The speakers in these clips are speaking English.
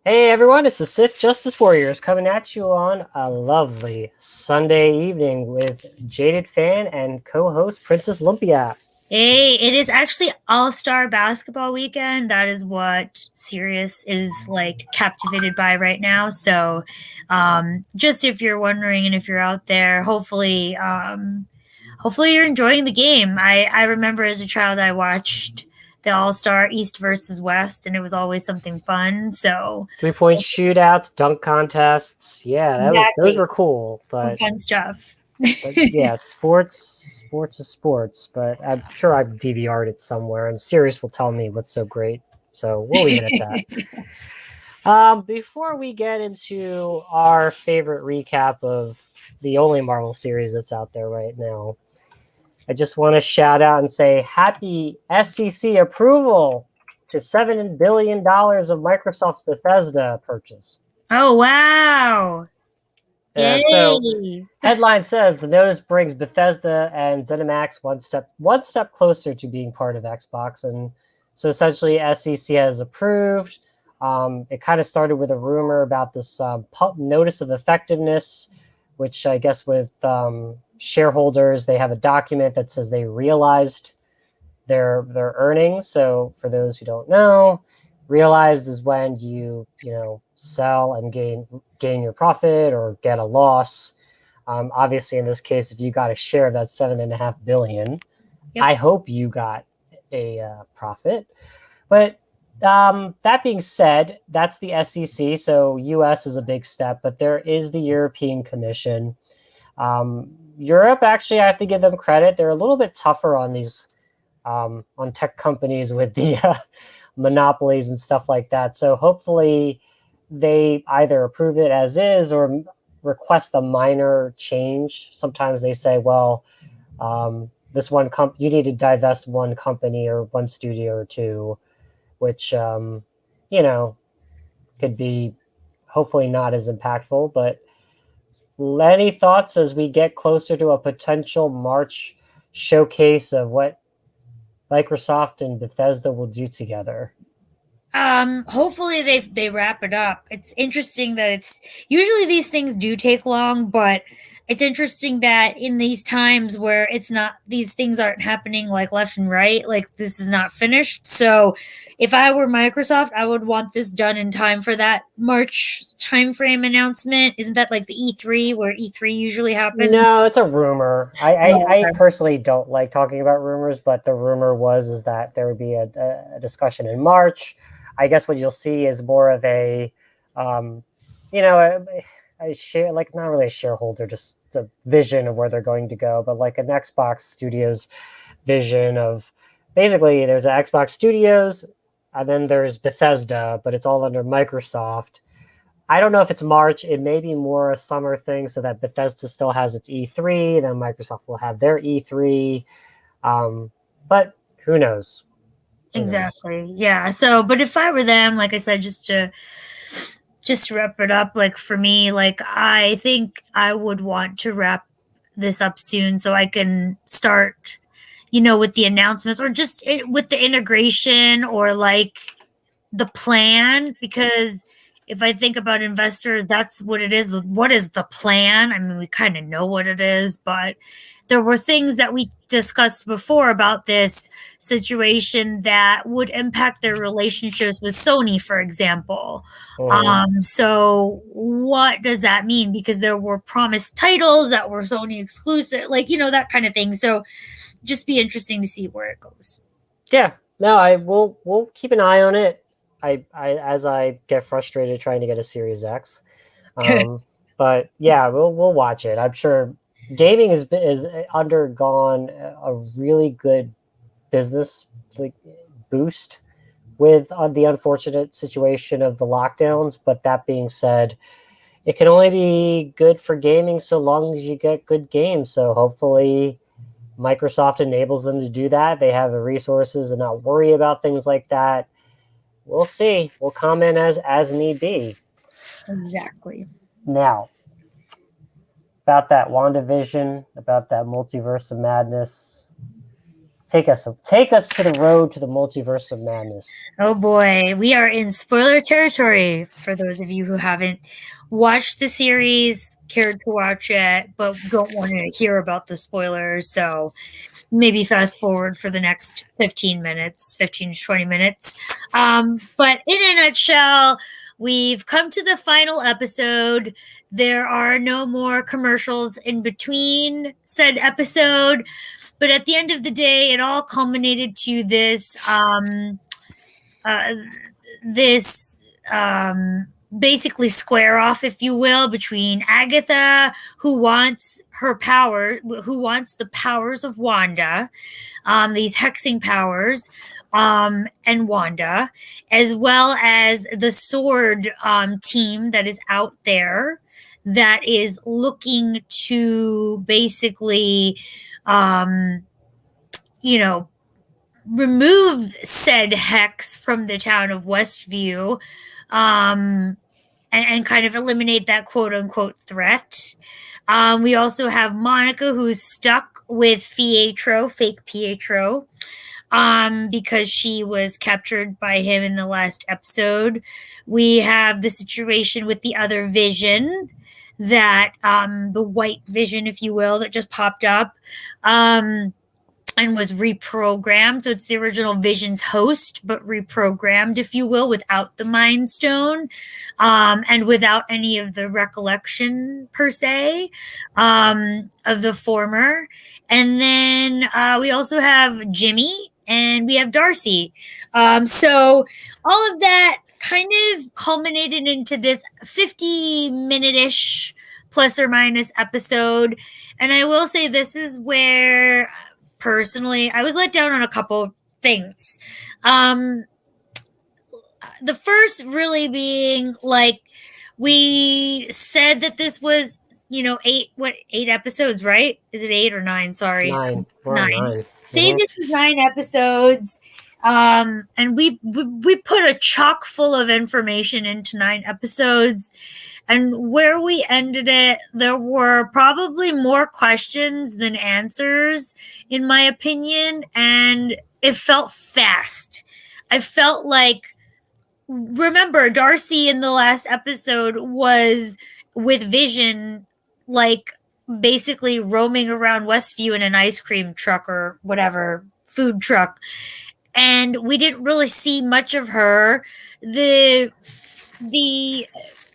Hey everyone, it's the Sith Justice Warriors coming at you on a lovely Sunday evening with Jaded Fan and co-host Princess Lumpia. Hey, it is actually All-Star basketball weekend. That is what Sirius is like captivated by right now. So, just if you're wondering and if you're out there, hopefully you're enjoying the game. I remember as a child I watched the All-Star East versus West, and it was always something fun. So, 3-point shootouts, dunk contests. Yeah, those exactly, were cool. some But fun stuff. but yeah, sports is sports. But I'm sure I've DVR'd it somewhere, and Sirius will tell me what's so great. So we'll leave it at that. Before we get into our favorite recap of the only Marvel series that's out there right now, I just want to shout out and say happy SEC approval to $7 billion of Microsoft's Bethesda purchase. Oh wow! And so, Yay! headline says the notice brings Bethesda and ZeniMax one step closer to being part of Xbox, and so essentially SEC has approved. It kind of started with a rumor about this notice of effectiveness, which I guess with shareholders they have a document that says they realized their earnings. So for those who don't know, realized is when you sell and gain your profit or get a loss. Obviously, in this case, if you got a share of that 7.5 billion, Yep. I hope you got a profit. But that being said, that's the SEC. So US is a big step, but there is the European Commission. Europe, actually, I have to give them credit. They're a little bit tougher on these on tech companies with the monopolies and stuff like that. So hopefully they either approve it as is or request a minor change. Sometimes they say, well, this you need to divest one company or one studio or two, which you know could be hopefully not as impactful. But any thoughts as we get closer to a potential March showcase of what Microsoft and Bethesda will do together? Hopefully they wrap it up. It's interesting that it's usually these things do take long, but it's interesting that in these times where it's not these things aren't happening like left and right, like this is not finished. So if I were Microsoft, I would want this done in time for that March timeframe announcement. Isn't that like the E3 where E3 usually happens? No, it's a rumor. I Yeah. personally don't like talking about rumors, but the rumor is that there would be a discussion in March. I guess what you'll see is more of a, um, you know, a share like not really a shareholder, just a vision of where they're going to go, but like an Xbox Studios vision of basically there's an Xbox Studios, and then there's Bethesda, but it's all under Microsoft. I don't know if it's March. It may be more a summer thing so that Bethesda still has its E3, then Microsoft will have their E3. But who knows? Who knows? Exactly. Yeah. So, but if I were them, like I said, just to wrap it up, like for me, like I think I would want to wrap this up soon so I can start, with the announcements or just with the integration or like the plan because if I think about investors, that's what it is. What is the plan? I mean, we kind of know what it is, but there were things that we discussed before about this situation that would impact their relationships with Sony, for example. Mhm. So what does that mean? Because there were promised titles that were Sony exclusive, like, that kind of thing. So just be interesting to see where it goes. Yeah. No, I will. We'll keep an eye on it. I as I get frustrated trying to get a Series X. Um, but yeah, we'll watch it. I'm sure gaming is undergone a really good business like boost with the unfortunate situation of the lockdowns. But that being said, it can only be good for gaming so long as you get good games. So hopefully Microsoft enables them to do that. They have the resources and not worry about things like that. We'll see. We'll comment as need be. Exactly. Now, about that WandaVision, about that multiverse of madness. Take us to the road to the multiverse of madness. Oh boy, we are in spoiler territory for those of you who haven't watched the series, cared to watch it, but don't want to hear about the spoilers. So maybe fast forward for the next 15 to 20 minutes. But in a nutshell, we've come to the final episode. There are no more commercials in between said episode. But at the end of the day, it all culminated to this basically square off, if you will, between Agatha, who wants the powers of Wanda, these hexing powers, and Wanda, as well as the sword team that is out there that is looking to basically remove said hex from the town of Westview, and kind of eliminate that quote unquote threat. We also have Monica, who's stuck with fake Pietro, because she was captured by him in the last episode. We have the situation with the other Vision, that the white Vision, if you will, that just popped up. And was reprogrammed. So it's the original Vision's host, but reprogrammed, if you will, without the Mind Stone, and without any of the recollection, per se, of the former. And then we also have Jimmy and we have Darcy. So all of that kind of culminated into this 50-minute-ish plus or minus episode. And I will say this is where, personally, I was let down on a couple things. The first really being, like, we said that this was, 8 episodes, right? Is it 8 or 9? Sorry. 9. We're on 9. Say this is 9 episodes. And we put a chock full of information into 9 episodes. And where we ended it, there were probably more questions than answers, in my opinion. And it felt fast. I felt like, remember, Darcy in the last episode was with Vision, like, basically roaming around Westview in an ice cream truck or whatever, food truck. And we didn't really see much of her. The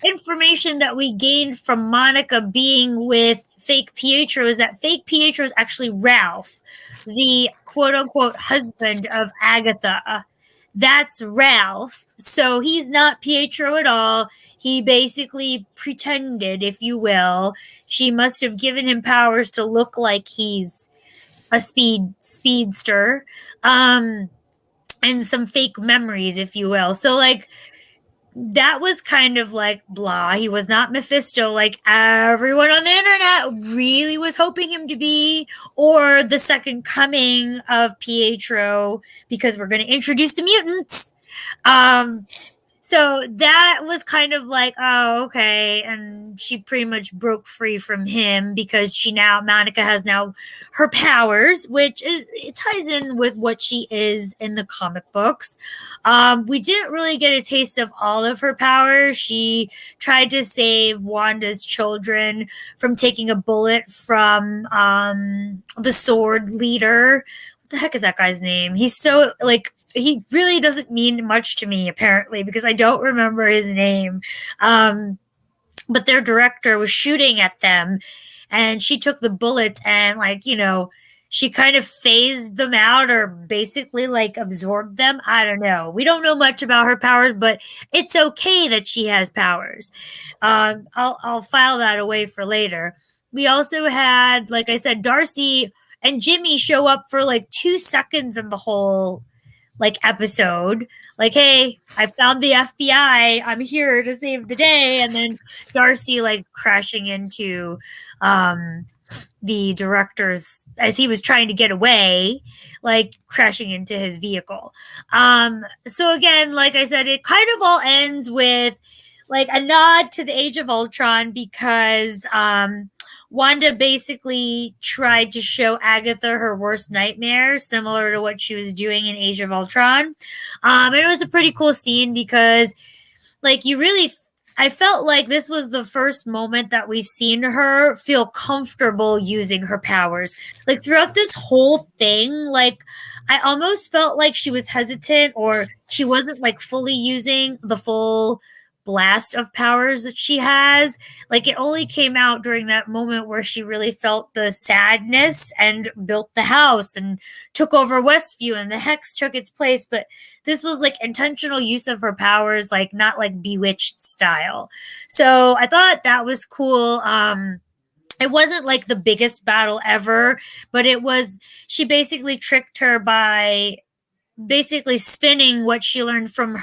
information that we gained from Monica being with fake Pietro is that fake Pietro is actually Ralph, the quote-unquote husband of Agatha. That's Ralph. So he's not Pietro at all. He basically pretended, if you will. She must have given him powers to look like he's a speedster. And some fake memories, if you will. So, like, that was kind of like blah. He was not Mephisto like everyone on the internet really was hoping him to be, or the second coming of Pietro, because we're going to introduce the mutants. So that was kind of like, oh, okay. And she pretty much broke free from him because Monica has now her powers, it ties in with what she is in the comic books. We didn't really get a taste of all of her powers. She tried to save Wanda's children from taking a bullet from the sword leader. What the heck is that guy's name? He's so, like, he really doesn't mean much to me, apparently, because I don't remember his name. But their director was shooting at them, and she took the bullets and, like, she kind of phased them out, or basically, like, absorbed them. I don't know. We don't know much about her powers, but it's okay that she has powers. I'll file that away for later. We also had, like I said, Darcy and Jimmy show up for like 2 seconds in the whole episode, like, hey, I found the FBI, I'm here to save the day. And then Darcy crashing into the director's, as he was trying to get away, crashing into his vehicle. So again, like I said, it kind of all ends with a nod to the Age of Ultron, because Wanda basically tried to show Agatha her worst nightmare, similar to what she was doing in Age of Ultron. It was a pretty cool scene because, like, I felt like this was the first moment that we've seen her feel comfortable using her powers. Like, throughout this whole thing, like, I almost felt like she was hesitant or she wasn't like fully using the full blast of powers that she has. Like, it only came out during that moment where she really felt the sadness and built the house and took over Westview and the Hex took its place. But this was like intentional use of her powers, like not like Bewitched style. So I thought that was cool. It wasn't like the biggest battle ever, but she basically tricked her by basically spinning what she learned from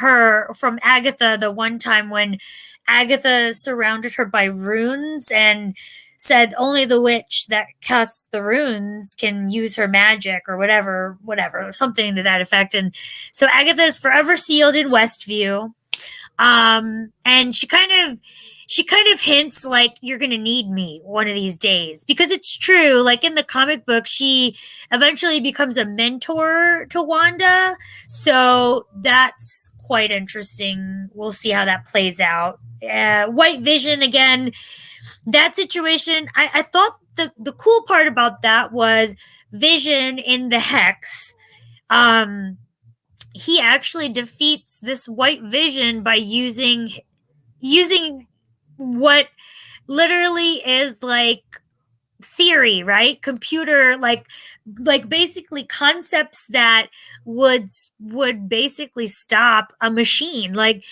Agatha the one time when Agatha surrounded her by runes and said only the witch that casts the runes can use her magic or whatever, something to that effect. And so Agatha is forever sealed in Westview. And she kind of hints like, you're going to need me one of these days, because it's true. Like in the comic book, she eventually becomes a mentor to Wanda. So that's quite interesting. We'll see how that plays out. White Vision, again, that situation, I thought the cool part about that was Vision in the Hex. He actually defeats this White Vision by using what literally is like theory, right? Computer, like basically concepts that would basically stop a machine. Like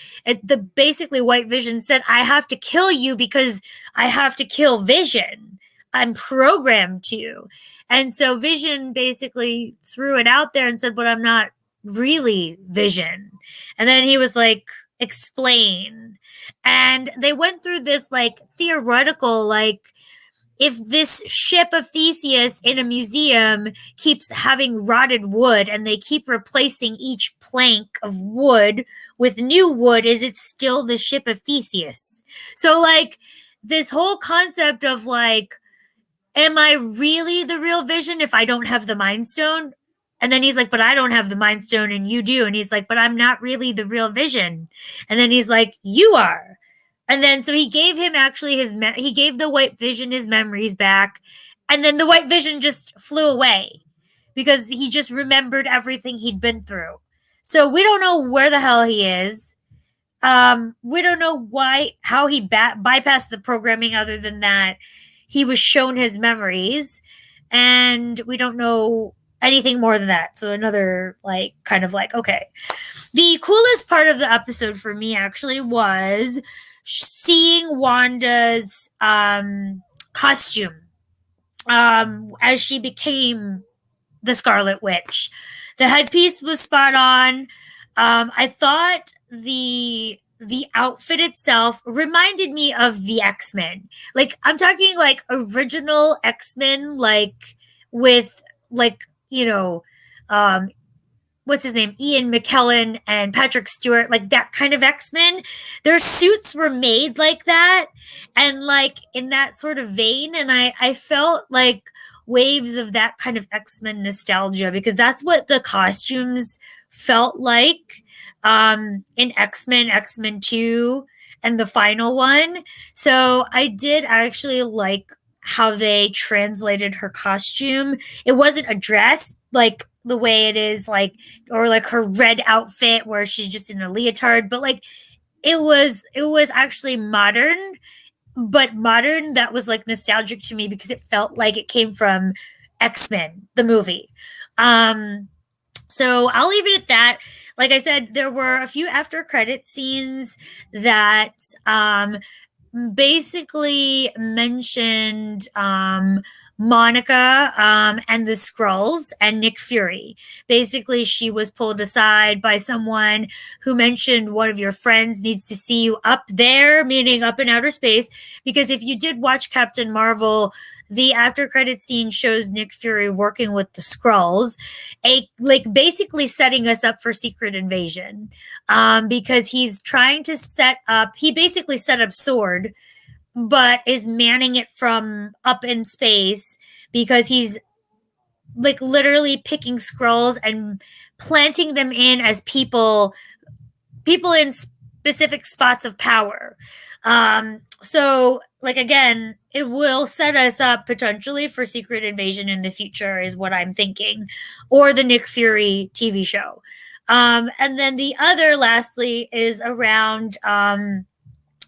basically White Vision said, I have to kill you because I have to kill Vision. I'm programmed to. And so Vision basically threw it out there and said, but I'm not really Vision. And then he was like, explain. And they went through this like theoretical, like, if this ship of Theseus in a museum keeps having rotted wood and they keep replacing each plank of wood with new wood, is it still the ship of Theseus? So like this whole concept of like, am I really the real Vision if I don't have the Mind Stone? And then he's like, but I don't have the Mind Stone and you do. And he's like, but I'm not really the real Vision. And then he's like, you are. And then so he gave him actually he gave the White Vision his memories back. And then the White Vision just flew away because he just remembered everything he'd been through. So we don't know where the hell he is. We don't know how he bypassed the programming other than that he was shown his memories. And we don't know anything more than that. So another like kind of like, okay. The coolest part of the episode for me actually was seeing Wanda's costume as she became the Scarlet Witch. The headpiece was spot on. I thought the outfit itself reminded me of the X-Men. Like I'm talking like original X-Men, like with like, you know, what's his name? Ian McKellen and Patrick Stewart, like that kind of X-Men. Their suits were made like that and like in that sort of vein. And I felt like waves of that kind of X-Men nostalgia because that's what the costumes felt like in X-Men 2 and the final one. So I did actually like how they translated her costume. It wasn't a dress like the way it is like, or like her red outfit where she's just in a leotard, but like it was actually modern, but modern that was like nostalgic to me because it felt like it came from X-Men, the movie. So I'll leave it at that. Like I said, there were a few after credit scenes that basically mentioned Monica and the Skrulls and Nick Fury. Basically, she was pulled aside by someone who mentioned one of your friends needs to see you up there, meaning up in outer space. Because if you did watch Captain Marvel, the after credit scene shows Nick Fury working with the Skrulls, basically setting us up for Secret Invasion, because he's trying to he basically set up Sword but is manning it from up in space because he's like literally picking Skrulls and planting them in as people in specific spots of power. So like again, it will set us up potentially for Secret Invasion in the future, is what I'm thinking, or the Nick Fury TV show. And then the other, lastly, is around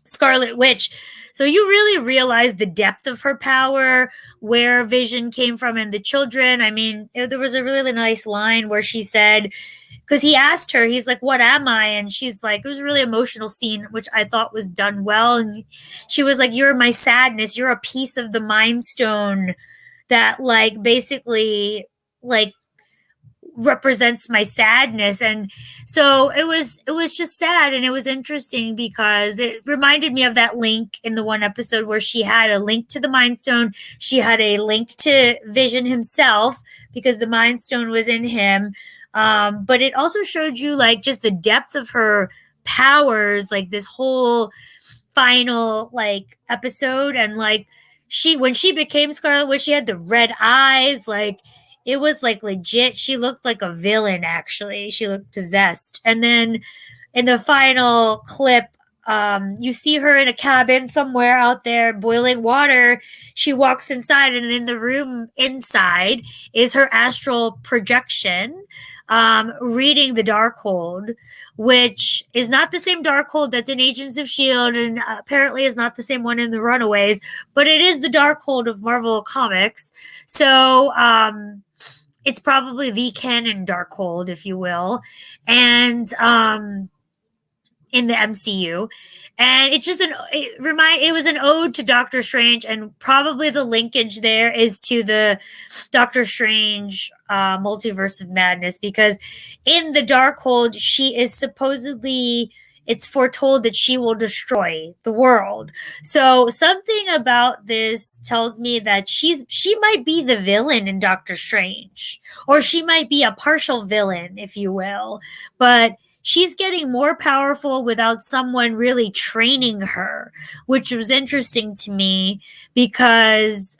Scarlet Witch. So you really realize the depth of her power, where Vision came from, and the children. I mean, there was a really nice line where she said, because he asked her, he's like, "What am I?" And she's like, it was a really emotional scene, which I thought was done well. And she was like, "You're my sadness. You're a piece of the Mind Stone that, like, basically, like, represents my sadness." And so it was just sad, and it was interesting because it reminded me of that Link in the one episode where she had a link to the Mind Stone. She had a link to Vision himself because the Mind Stone was in him. But it also showed you like just the depth of her powers, like this whole final like episode. And like when she became Scarlet Witch, she had the red eyes, like it was like legit. She looked like a villain, actually. She looked possessed. And then in the final clip, you see her in a cabin somewhere out there boiling water. She walks inside, and in the room inside is her astral projection, reading the Darkhold, which is not the same Darkhold that's in Agents of S.H.I.E.L.D. and apparently is not the same one in the Runaways, but it is the Darkhold of Marvel Comics. So it's probably the canon Darkhold, if you will. And in the MCU, and it was an ode to Doctor Strange, and probably the linkage there is to the Doctor Strange Multiverse of Madness, because in the Darkhold, she is supposedly, it's foretold that she will destroy the world. So something about this tells me that she might be the villain in Doctor Strange, or she might be a partial villain, if you will, but she's getting more powerful without someone really training her, which was interesting to me because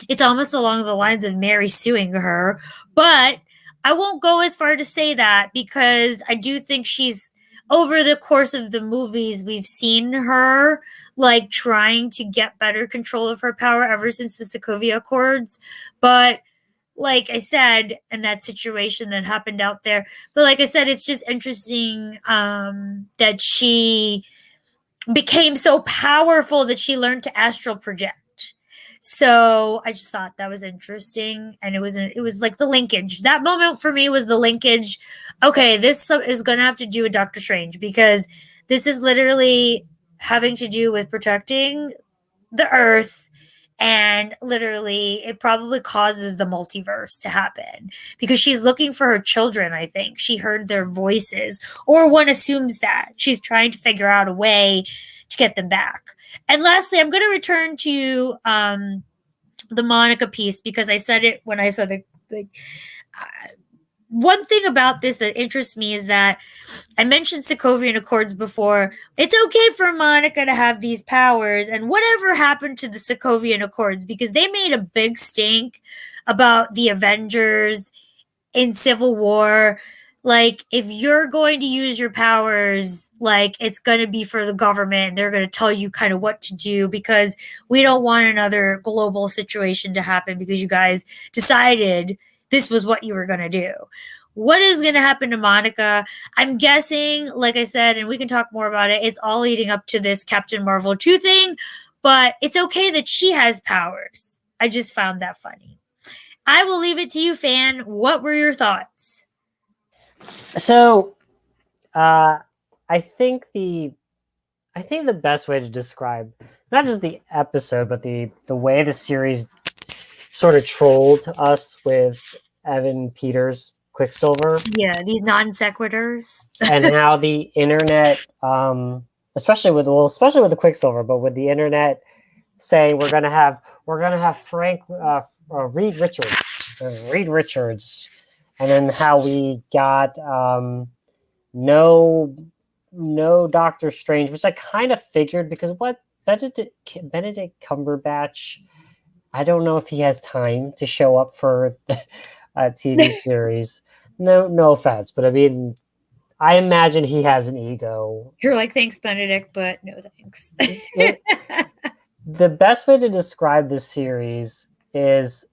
it's almost along the lines of Mary suing her. But I won't go as far to say that, because I do think she's, over the course of the movies, we've seen her like trying to get better control of her power ever since the Sokovia Accords. But like I said, in that situation that happened out there. But like I said, it's just interesting that she became so powerful that she learned to astral project. So I just thought that was interesting. And it was like the linkage. That moment for me was the linkage. Okay, this is going to have to do with Doctor Strange, because this is literally having to do with protecting the Earth. And literally, it probably causes the multiverse to happen because she's looking for her children, I think. She heard their voices, or one assumes that. She's trying to figure out a way to get them back. And lastly, I'm going to return to the Monica piece, because I said it when I said one thing about this that interests me is that I mentioned Sokovian Accords before. It's okay for Monica to have these powers, and whatever happened to the Sokovian Accords, because they made a big stink about the Avengers in Civil War. Like, if you're going to use your powers, like, it's going to be for the government. They're going to tell you kind of what to do, because we don't want another global situation to happen because you guys decided this was what you were going to do. What is going to happen to Monica? I'm guessing, like I said, and we can talk more about it, it's all leading up to this Captain Marvel 2 thing, but it's okay that she has powers. I just found that funny. I will leave it to you, Fan. What were your thoughts? So, I think the best way to describe not just the episode, but the way the series sort of trolled us with Evan Peters Quicksilver. Yeah, these non sequiturs. And how the internet, especially with the Quicksilver, but with the internet saying we're gonna have Frank Reed Richards, and then how we got no Doctor Strange, which I kind of figured, because what Benedict Cumberbatch. I don't know if he has time to show up for a TV series. No offense, but I mean, I imagine he has an ego. You're like, thanks, Benedict, but no thanks. The best way to describe this series is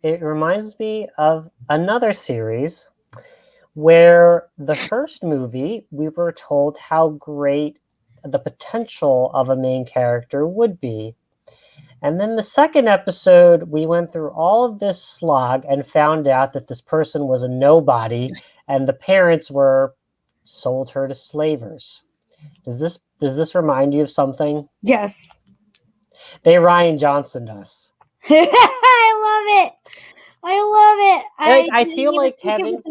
it reminds me of another series where the first movie we were told how great the potential of a main character would be. And then the second episode, we went through all of this slog and found out that this person was a nobody and the parents were sold her to slavers. Does this remind you of something? Yes. They Ryan Johnson us. I love it. I feel like Kevin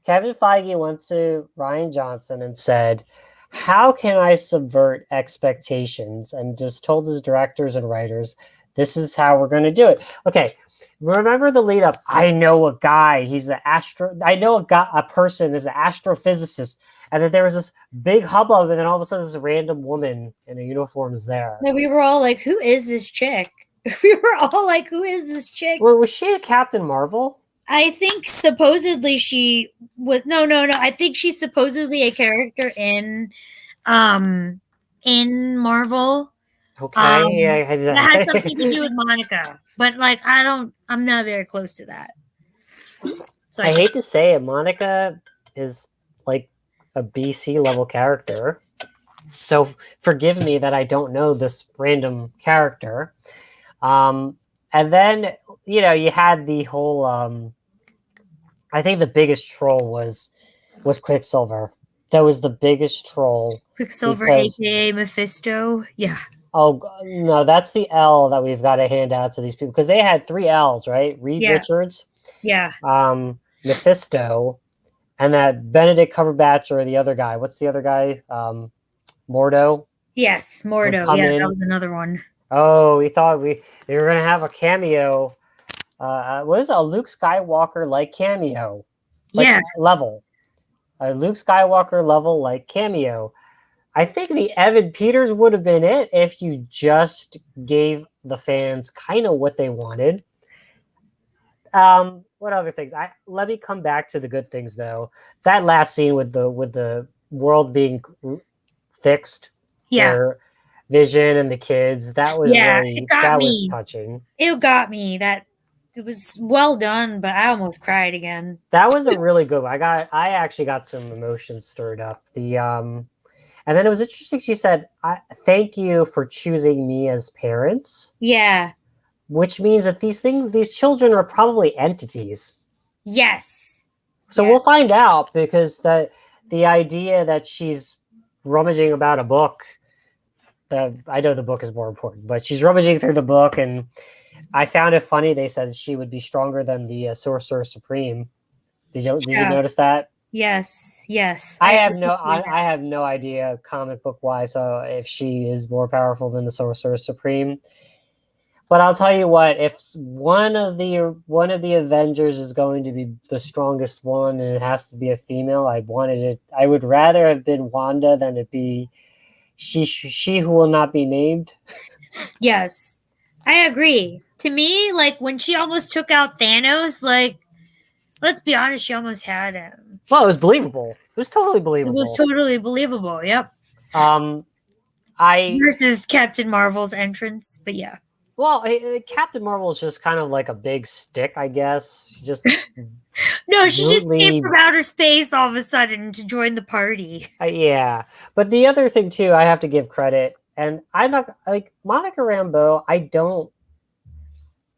Feige went to Ryan Johnson and said, how can I subvert expectations? And just told his directors and writers, this is how we're going to do it. Okay, remember the lead up? I know a guy. I know a person is an astrophysicist. And then there was this big hubbub, and then all of a sudden, this random woman in a uniform is there. And we were all like, "Who is this chick?" We were all like, "Who is this chick?" Well, was she a Captain Marvel? I think supposedly she was. No. I think she's supposedly a character in Marvel. Okay, that has something to do with Monica, but like I'm not very close to that. So I hate to say it, Monica is like a BC level character. So forgive me that I don't know this random character. And then, you had the whole, I think the biggest troll was Quicksilver. That was the biggest troll. Quicksilver, aka Mephisto. Yeah. Oh, no, that's the L that we've got to hand out to these people. Because they had 3 L's, right? Reed Richards. Yeah. Mephisto. And that Benedict Cumberbatch or the other guy. What's the other guy? Mordo? Yes, Mordo. Yeah, that was another one. Oh, we thought they were going to have a cameo. What is a Luke Skywalker-like cameo? Level. A Luke Skywalker-level-like cameo. I think the Evan Peters would have been it if you just gave the fans kind of what they wanted. What other things? Let me come back to the good things though. That last scene with the world being fixed. Yeah. Vision and the kids. That was was touching. It got me. It was well done, but I almost cried again. That was a really good one. I actually got some emotions stirred up. And then it was interesting. She said, "Thank you for choosing me as parents." Yeah. Which means that these children are probably entities. Yes. So we'll find out, because the idea that she's rummaging about a book, I know the book is more important, but she's rummaging through the book, and I found it funny. They said she would be stronger than the Sorcerer Supreme. Did you notice that? Yes. I have no idea comic book wise if she is more powerful than the Sorcerer Supreme. But I'll tell you what, if one of the Avengers is going to be the strongest one and it has to be a female, I would rather have been Wanda than it be she who will not be named. Yes. I agree. To me, like when she almost took out Thanos, like let's be honest, she almost had him. Well, it was believable. It was totally believable. Yep. Versus Captain Marvel's entrance, but yeah. Well, Captain Marvel is just kind of like a big stick, I guess. Just no, she just came from outer space all of a sudden to join the party. Yeah, but the other thing too, I have to give credit, and I'm not like Monica Rambeau.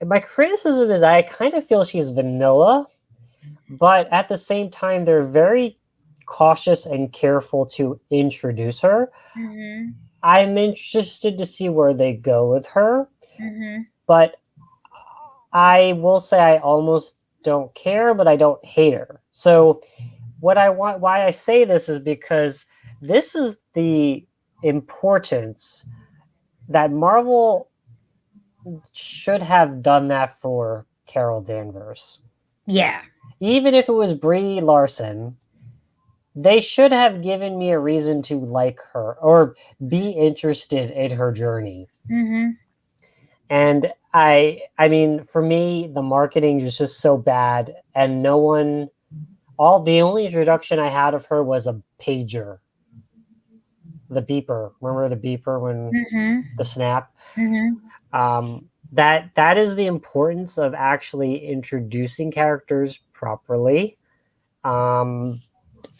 My criticism is I kind of feel she's vanilla, but at the same time, they're very cautious and careful to introduce her. Mm-hmm. I'm interested to see where they go with her. Mm-hmm. But I will say I almost don't care, but I don't hate her. So why I say this is because this is the importance that Marvel should have done that for Carol Danvers. Yeah. Even if it was Brie Larson, they should have given me a reason to like her or be interested in her journey. Mm-hmm. And I mean, for me, the marketing was just so bad, and no one. All the only introduction I had of her was a pager, the beeper. Remember the beeper when Mm-hmm. the snap? Mm-hmm. That is the importance of actually introducing characters properly. Um,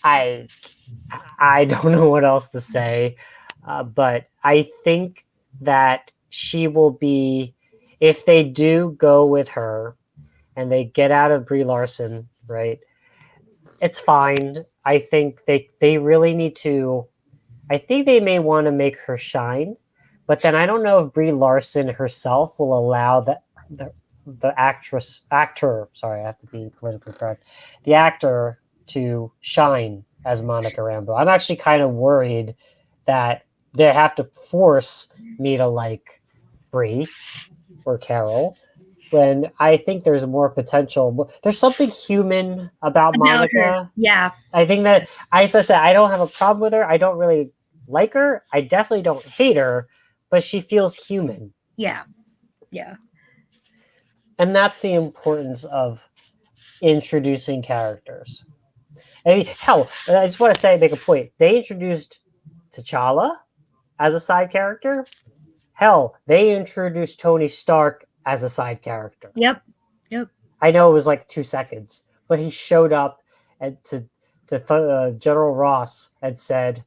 I I don't know what else to say, but I think that she will be, if they do go with her and they get out of Brie Larson, right? It's fine. I think they really need to. I think they may want to make her shine, but then I don't know if Brie Larson herself will allow the actor. Sorry, I have to be politically correct. The actor to shine as Monica Rambeau. I'm actually kind of worried that they have to force me to like Brie or Carol when I think there's more potential. There's something human about About her. Monica. Yeah. I think that, as I said, I don't have a problem with her. I don't really like her. I definitely don't hate her, but she feels human. Yeah. Yeah. And that's the importance of introducing characters. I mean, hell, I just want to say, make a point. They introduced T'Challa as a side character. Hell, they introduced Tony Stark as a side character. Yep. Yep. I know it was like 2 seconds, but he showed up and to General Ross and said,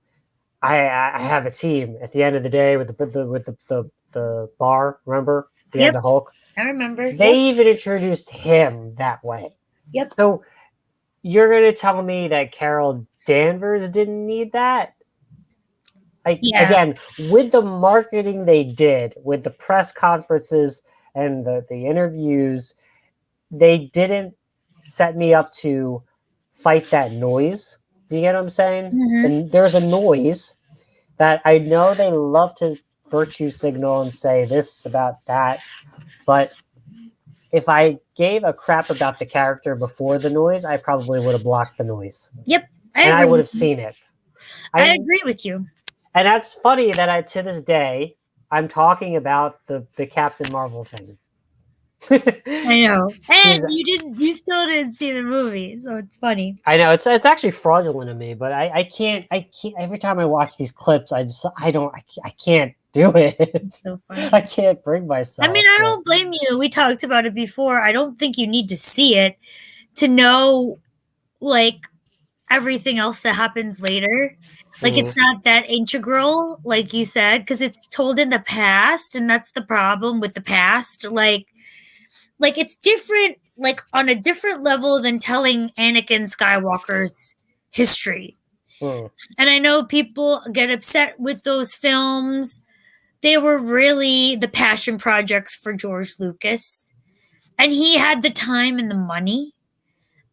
I have a team at the end of the day with the bar. Remember the end Yep. of Hulk? I remember. They Yep. even introduced him that way. Yep. So you're gonna tell me that Carol Danvers didn't need that? Again, with the marketing they did, with the press conferences and the interviews, they didn't set me up to fight that noise. Do you get what I'm saying? Mm-hmm. And there's a noise that I know they love to virtue signal and say this about that, but if I gave a crap about the character before the noise, I probably would have blocked the noise. Yep. And I would have seen it. I agree with you. And that's funny that to this day, I'm talking about the Captain Marvel thing. I know. And you still didn't see the movie, so it's funny. I know it's actually fraudulent of me, but I can't every time I watch these clips, I can't do it. It's so funny. I can't bring myself. I mean, I don't blame you. We talked about it before. I don't think you need to see it to know like everything else that happens later. Like it's not that integral, like you said, because it's told in the past, and that's the problem with the past. Like it's different, like on a different level than telling Anakin Skywalker's history. And I know people get upset with those films. They were really the passion projects for George Lucas, and he had the time and the money.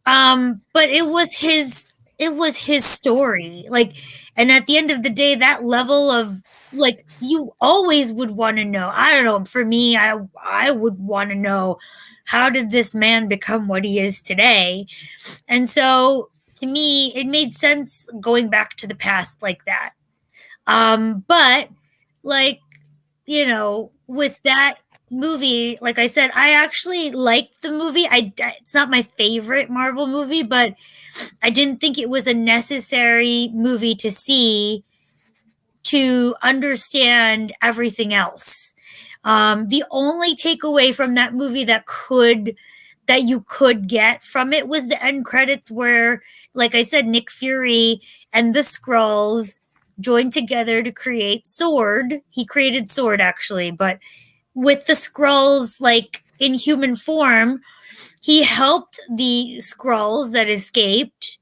But it was his story. Like, and at the end of the day, that level of like you always would want to know. I don't know. For me, I would want to know, how did this man become what he is today? And so to me, it made sense going back to the past like that. But like, with that movie, like I said, I actually liked the movie. It's not my favorite Marvel movie, but I didn't think it was a necessary movie to see to understand everything else. The only takeaway from that movie that you could get from it was the end credits where, like I said, Nick Fury and the Skrulls joined together to create Sword. He created Sword, actually, but with the Skrulls, like in human form, he helped the Skrulls that escaped,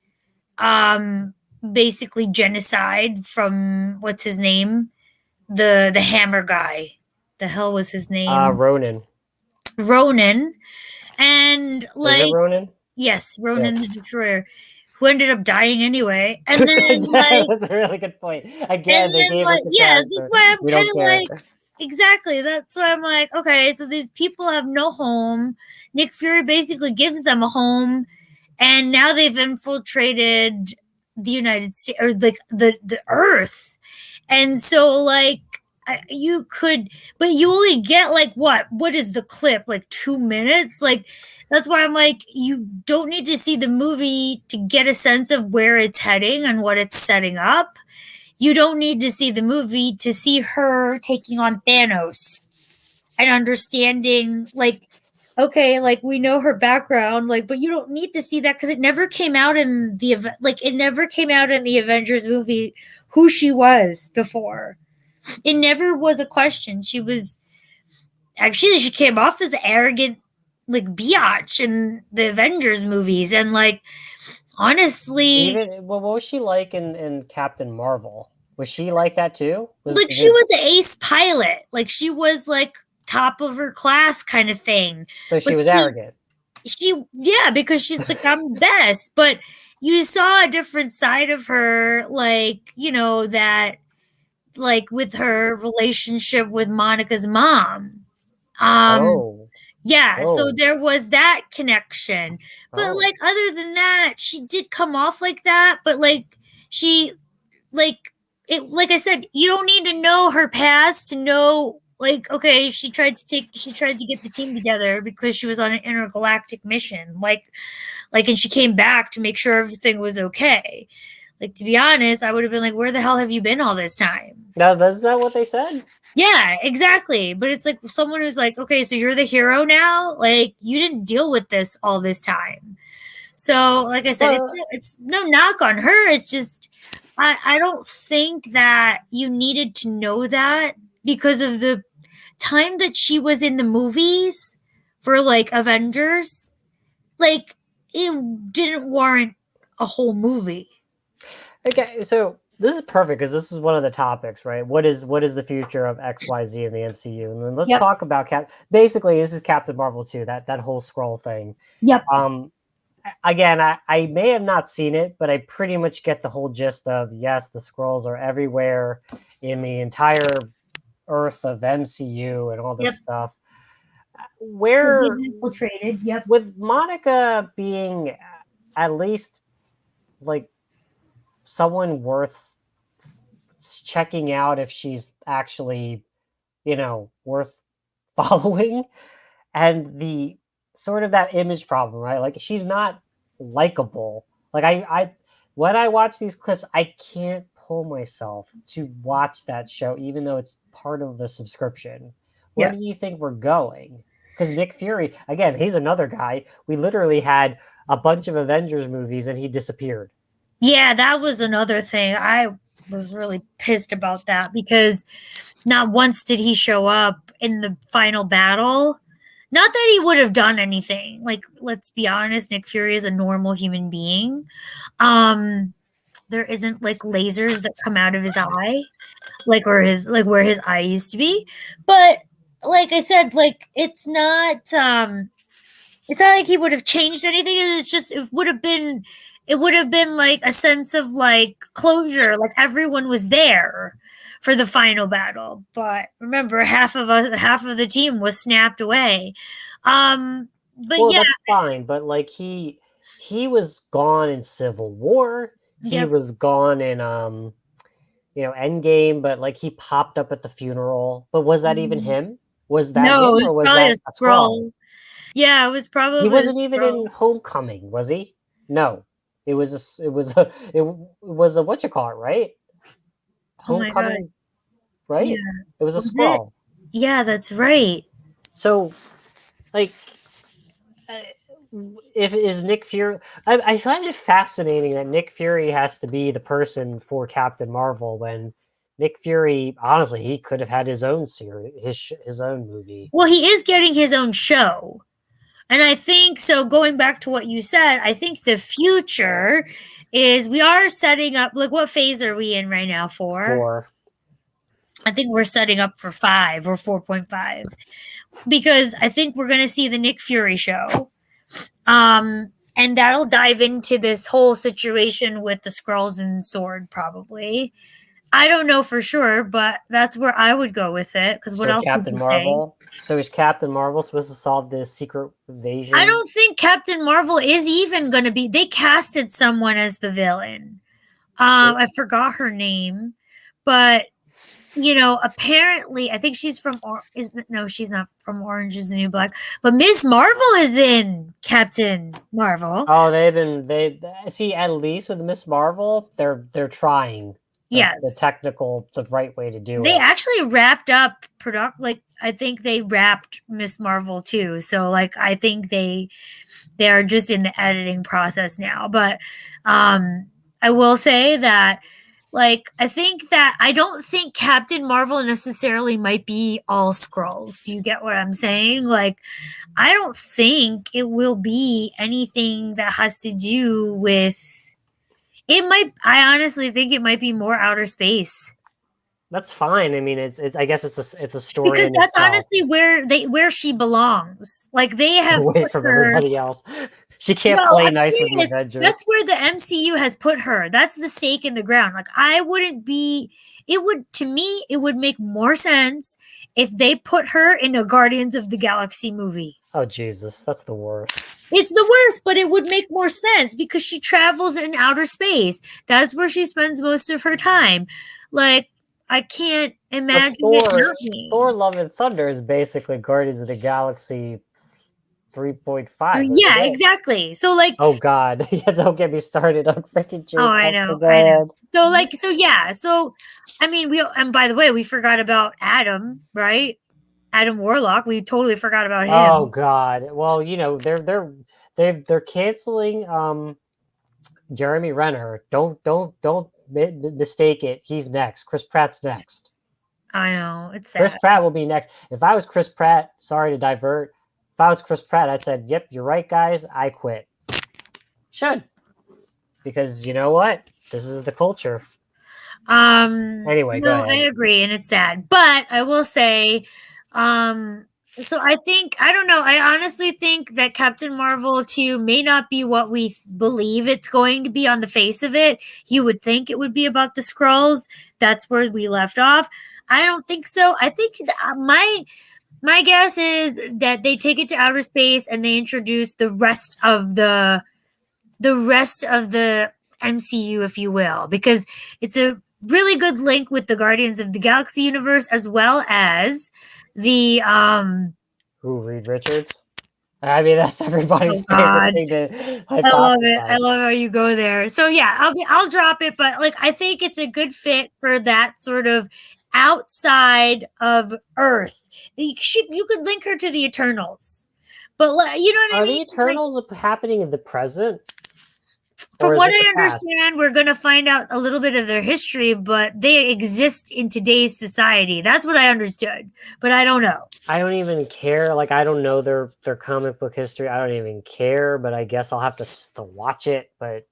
basically genocide from what's his name, the hammer guy. The hell was his name? Ronan. And like, is it Ronan? Yes, Ronan the Destroyer, who ended up dying anyway. And then that's a really good point. Again, they gave us the this is why I'm kind of like, exactly. That's why I'm like, okay, so these people have no home. Nick Fury basically gives them a home, and now they've infiltrated the United States or like the Earth, and so like you could, but you only get like what is the clip, like 2 minutes, like that's why I'm like, you don't need to see the movie to get a sense of where it's heading and what it's setting up. You don't need to see the movie to see her taking on Thanos and understanding like, okay, like we know her background, like, but you don't need to see that because it never came out in the event, like it never came out in the Avengers movie who she was before. It never was a question. She was actually, she came off as arrogant, like biatch in the Avengers movies, and like honestly, Even what was she like in Captain Marvel? Was she like that too? like she was an ace pilot, like she was like top of her class kind of thing. So she But was arrogant. yeah, because she's like, I'm best. But you saw a different side of her, like, you know, that like with her relationship with Monica's mom. Oh, Yeah, so oh, there was that connection. But oh. like other than that, she did come off like that, but like she like it, like I said, you don't need to know her past to know like, okay, she tried to get the team together because she was on an intergalactic mission, like and she came back to make sure everything was okay. Like, to be honest, I would have been like, where the hell have you been all this time? Now, is that what they said? Yeah, exactly. But it's like someone who's like, okay, so you're the hero now, like you didn't deal with this all this time. So like I said, Well, it's no knock on her, it's just I don't think that you needed to know that because of the time that she was in the movies for like Avengers. Like it didn't warrant a whole movie. okay, so this is perfect because this is one of the topics, right? What is the future of XYZ in the MCU? And then let's Yep. talk about Basically, this is Captain Marvel 2, that whole scroll thing. Yep. Again, I may have not seen it, but I pretty much get the whole gist of, yes, the scrolls are everywhere in the entire Earth of MCU and all this Yep. stuff. Because Where they've infiltrated. Yep. with Monica being at least like someone worth checking out if she's actually, worth following, and the sort of that image problem, right? Like she's not likable. Like I when I watch these clips, I can't pull myself to watch that show, even though it's part of the subscription. Where Yeah. do you think we're going? Because Nick Fury, again, he's another guy. We literally had a bunch of Avengers movies and he disappeared. Yeah, that was another thing. I was really pissed about that because not once did he show up in the final battle. Not that he would have done anything. Like, let's be honest, Nick Fury is a normal human being. There isn't like lasers that come out of his eye, like or his like where his eye used to be. But like I said, like it's not like he would have changed anything. It's just it would have been like a sense of like closure, like everyone was there for the final battle. But remember, half of the team was snapped away. But Well, yeah, that's fine, but like he was gone in Civil War. He yep. was gone in Endgame, but like he popped up at the funeral. But was that even him? Was that No, him, it or was was probably a that a scroll? scroll. Yeah, it was He probably a wasn't even in scroll. Homecoming, was he? No. It was a what you call it, right? Oh my god. Homecoming, Yeah. right? It was a Was it? scroll. Yeah, that's right. So like uh, if is Nick Fury, I find it fascinating that Nick Fury has to be the person for Captain Marvel when Nick Fury, honestly, he could have had his own series, his own movie. Well, he is getting his own show. And I think so. Going back to what you said, I think the future is we are setting up. Like, what phase are we in right now? 4. For I think we're setting up for 5 or 4.5 because I think we're going to see the Nick Fury show. And that'll dive into this whole situation with the Skrulls and Sword, probably. I don't know for sure, but that's where I would go with it. Because what so else would Captain you say? Marvel. So is Captain Marvel supposed to solve this secret I invasion? don't think Captain Marvel is even going to be. They casted someone as the villain. I forgot her name, but apparently, I think she's from no, she's not from Orange Is the New Black, but Miss Marvel is in Captain Marvel. Oh, they see, at least with Miss Marvel, they're trying Yes, the right way to do they it. actually wrapped up I think they wrapped Miss Marvel too. So like I think they are just in the editing process now. But I will say that like I don't think Captain Marvel necessarily might be all Skrulls. Do you get what I'm saying? Like I don't think it will be anything that has to do with it might I honestly think it might be more outer space. That's fine. I mean, it's I guess it's a story Because in that's itself. honestly where she belongs. Like they have Away put from her. everybody else. She can't No, play I'm nice with the serious. Avengers. That's where the MCU has put her. That's the stake in the ground. Like I wouldn't be. It would to me. It would make more sense if they put her in a Guardians of the Galaxy movie. Oh Jesus, that's the worst. It's the worst, but it would make more sense because she travels in outer space. That's where she spends most of her time. Like I can't But imagine it not Thor being. Love and Thunder is basically Guardians of the Galaxy 3.5, isn't Yeah, it? exactly. So like Oh God. Yeah, don't get me started on freaking oh, Jake. I Go know, I know. ahead. So like so yeah, so I mean we and by the way, we forgot about Adam, right? Adam Warlock. We totally forgot about Oh him. God. Well, they're canceling Jeremy Renner. Don't mistake it. He's next. Chris Pratt's next. I know, it's Chris sad. Pratt will be next. If I was Chris Pratt, sorry to divert. If I was Chris Pratt, I'd said, "Yep, you're right, guys. I quit." Should, because you know what? This is the culture. Anyway, go No, I ahead. agree, and it's sad. But I will say, so I don't know. I honestly think that Captain Marvel 2 may not be what we believe it's going to be on the face of it. You would think it would be about the scrolls. That's where we left off. I don't think so. I think my guess is that they take it to outer space and they introduce the rest of the MCU, if you will, because it's a really good link with the Guardians of the Galaxy universe as well as the Who, Reed Richards? I mean, that's oh everybody's favorite god. thing to I love it. I hypothesize. love how you go there. So yeah, I'll drop it, but like I think it's a good fit for that sort of outside of Earth. You could link her to the Eternals, but you know what I Are mean? the Like Eternals happening in the present, or from is what it the I past? understand, we're going to find out a little bit of their history, but they exist in today's society. That's what I understood, but I don't know. I don't even care. Like, I don't know their comic book history. I don't even care. But I guess I'll have to watch it. But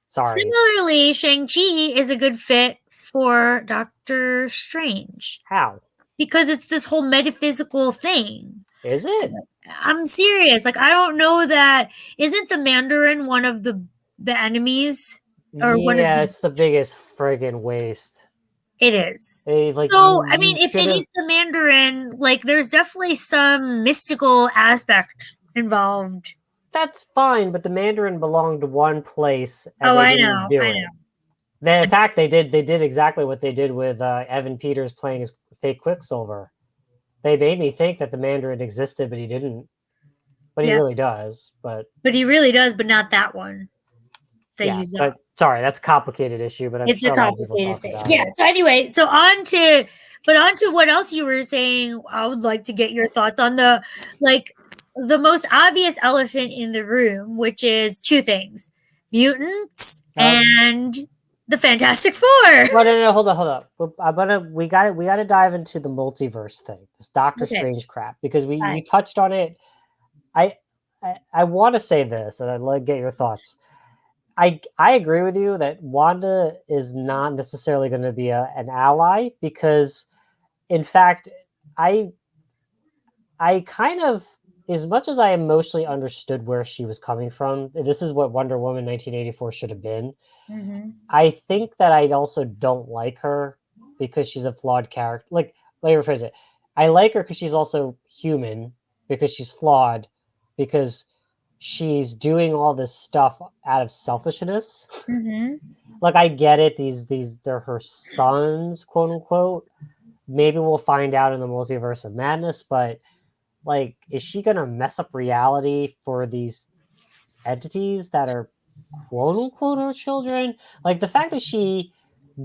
sorry. Similarly, Shang-Chi is a good fit for Doctor Strange How because it's this whole metaphysical thing. is it? I'm serious. Like I don't know that isn't the Mandarin one of the enemies or one of Yeah, the it's the biggest friggin' waste. it is. Like So, I you mean, if should it have. is the Mandarin, like, there's definitely some mystical aspect involved. That's fine, but the Mandarin belonged to one place, and Oh, they I didn't know, do I it. know. In fact, they did exactly what they did with Evan Peters playing his fake Quicksilver. They made me think that the Mandarin existed, but he didn't. But he Yeah, really does. But but he really does, but not that one that yeah, you saw. but sorry, that's a complicated issue, but I'm It's a sure a lot of people complicated talk thing. about Yeah. it. So anyway, on to what else you were saying. I would like to get your thoughts on the most obvious elephant in the room, which is two things: mutants Uh, and the Fantastic Four. well, no, hold on, hold on. We got to dive into the multiverse thing, this Doctor Okay. Strange crap, because we Fine. touched on it. I I want to say this, and I'd like to get your thoughts. I agree with you that Wanda is not necessarily going to be an ally because, in fact, I I kind of, as much as I emotionally understood where she was coming from, this is what Wonder Woman 1984 should have been. Mm-hmm. I think that I also don't like her because she's a flawed character. Like, let me rephrase it. I like her because she's also human, because she's flawed, because she's doing all this stuff out of selfishness. Mm-hmm. Like, I get it. These they're her sons, quote unquote. Maybe we'll find out in the Multiverse of Madness, but like, is she gonna mess up reality for these entities that are quote unquote her children? Like, the fact that she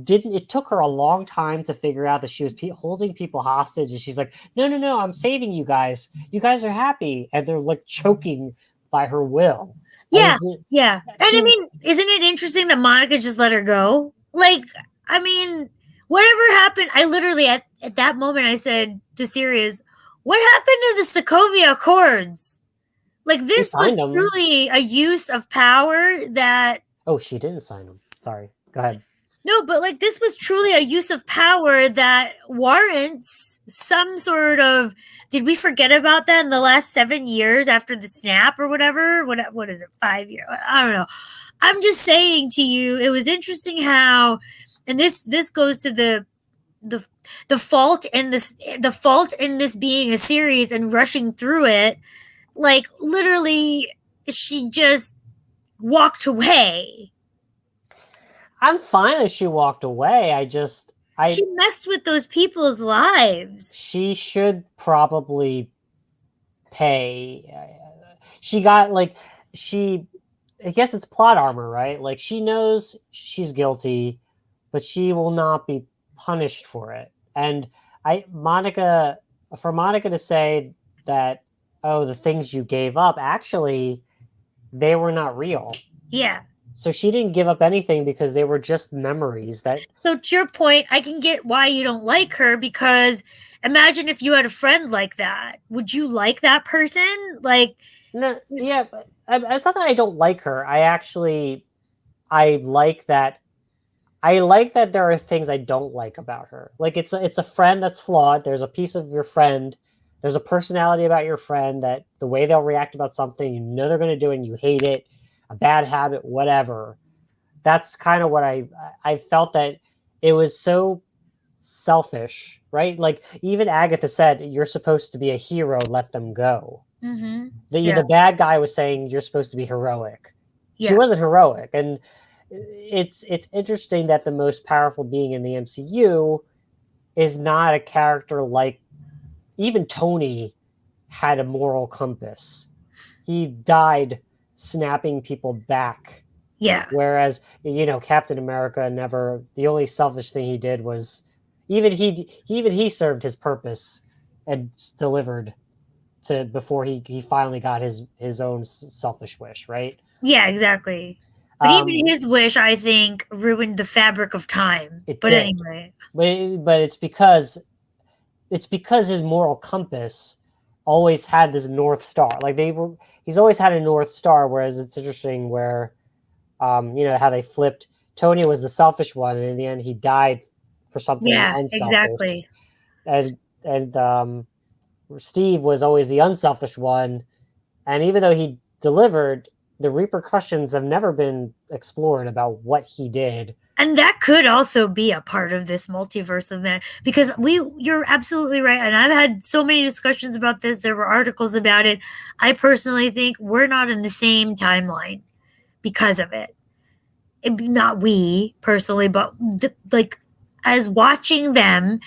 didn't, it took her a long time to figure out that she was holding people hostage, and she's like, no, no, no, I'm saving you guys. You guys are happy, and they're like choking by her will. Yeah, And yeah. And I she's mean, isn't it interesting that Monica just let her go? Like, I mean, whatever happened, I literally at that moment I said to Sirius, what happened to the Sokovia Accords? Like, she this was signed them. truly a use of power that. Oh, she didn't sign them. Sorry. Go ahead. No, but like, this was truly a use of power that warrants some sort of. Did we forget about that in the last 7 years after the snap or whatever? What is it? 5 years? I don't know. I'm just saying to you, it was interesting how, and this goes to the fault in this being a series and rushing through it. Like, literally, she just walked away. I'm fine that she walked away. She messed with those people's lives. She should probably pay. She got like, I guess it's plot armor, right? Like, she knows she's guilty, but she will not be punished for it. And Monica, for Monica to say that, oh, the things you gave up, actually, they were not real. Yeah. So she didn't give up anything because they were just memories that. So to your point, I can get why you don't like her, because imagine if you had a friend like that. Would you like that person? Like, No, yeah, but it's not that I don't like her. I like that. I like that there are things I don't like about her. Like, it's a friend that's flawed. There's a piece of your friend. There's a personality about your friend that the way they'll react about something, you know they're going to do it and you hate it, a bad habit, whatever. That's kind of what I felt, that it was so selfish, right? Like, even Agatha said, you're supposed to be a hero, let them go. mm-hmm. The bad guy was saying you're supposed to be heroic. Yeah. She wasn't heroic. And it's interesting that the most powerful being in the MCU is not a character like, even Tony had a moral compass. He died snapping people back. Yeah. Whereas, Captain America never, the only selfish thing he did was, even he served his purpose and delivered to, before he finally got his own selfish wish, right? Yeah, exactly. But even his wish, I think, ruined the fabric of time. But did. Anyway. But it's because his moral compass always had this North Star. Like, he's always had a North Star, whereas it's interesting where, how they flipped. Tony was the selfish one, and in the end he died for something unselfish. Exactly. And Steve was always the unselfish one, and even though he delivered, the repercussions have never been explored about what he did. And that could also be a part of this multiverse of man, because you're absolutely right. And I've had so many discussions about this. There were articles about it. I personally think we're not in the same timeline because of it. Not we personally, but like, as watching them,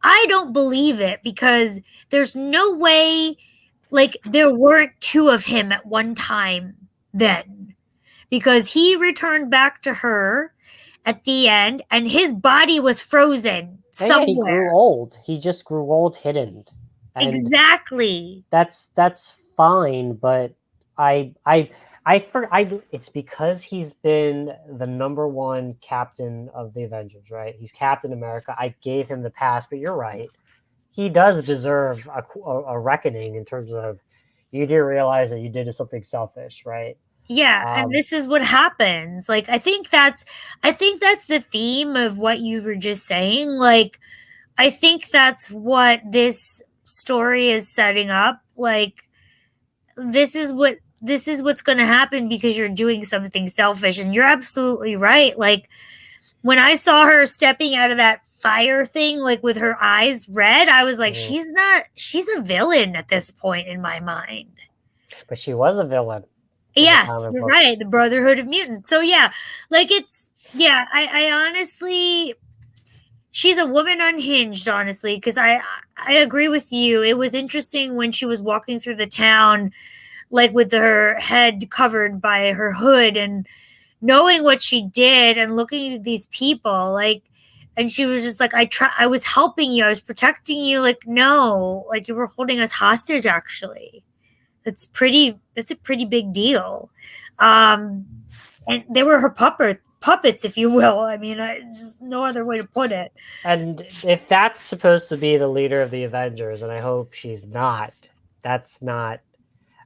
I don't believe it, because there's no way, like, there weren't two of him at one time then, because he returned back to her at the end and his body was frozen somewhere. Yeah, he grew old. He just grew old hidden. And exactly. That's fine, but it's because he's been the number one captain of the Avengers, right? He's Captain America. I gave him the pass, but you're right. He does deserve a reckoning in terms of, you do realize that you did something selfish, right? Yeah, and this is what happens. Like, I think that's the theme of what you were just saying. Like, I think that's what this story is setting up. Like, this is what's going to happen because you're doing something selfish. And you're absolutely right. Like, when I saw her stepping out of that fire thing, like with her eyes red, I was like, she's a villain at this point in my mind. But she was a villain. Yes, comic you're book. right. The Brotherhood of Mutants. So yeah, like I honestly, she's a woman unhinged, honestly, because I agree with you. It was interesting when she was walking through the town, like with her head covered by her hood, and knowing what she did and looking at these people, like, and she was just like, I was helping you, I was protecting you. Like, no, like you were holding us hostage, actually. That's a pretty big deal. um and they were her puppets, if you will. I mean, just no other way to put it. And if that's supposed to be the leader of the Avengers, and I hope she's not, that's not.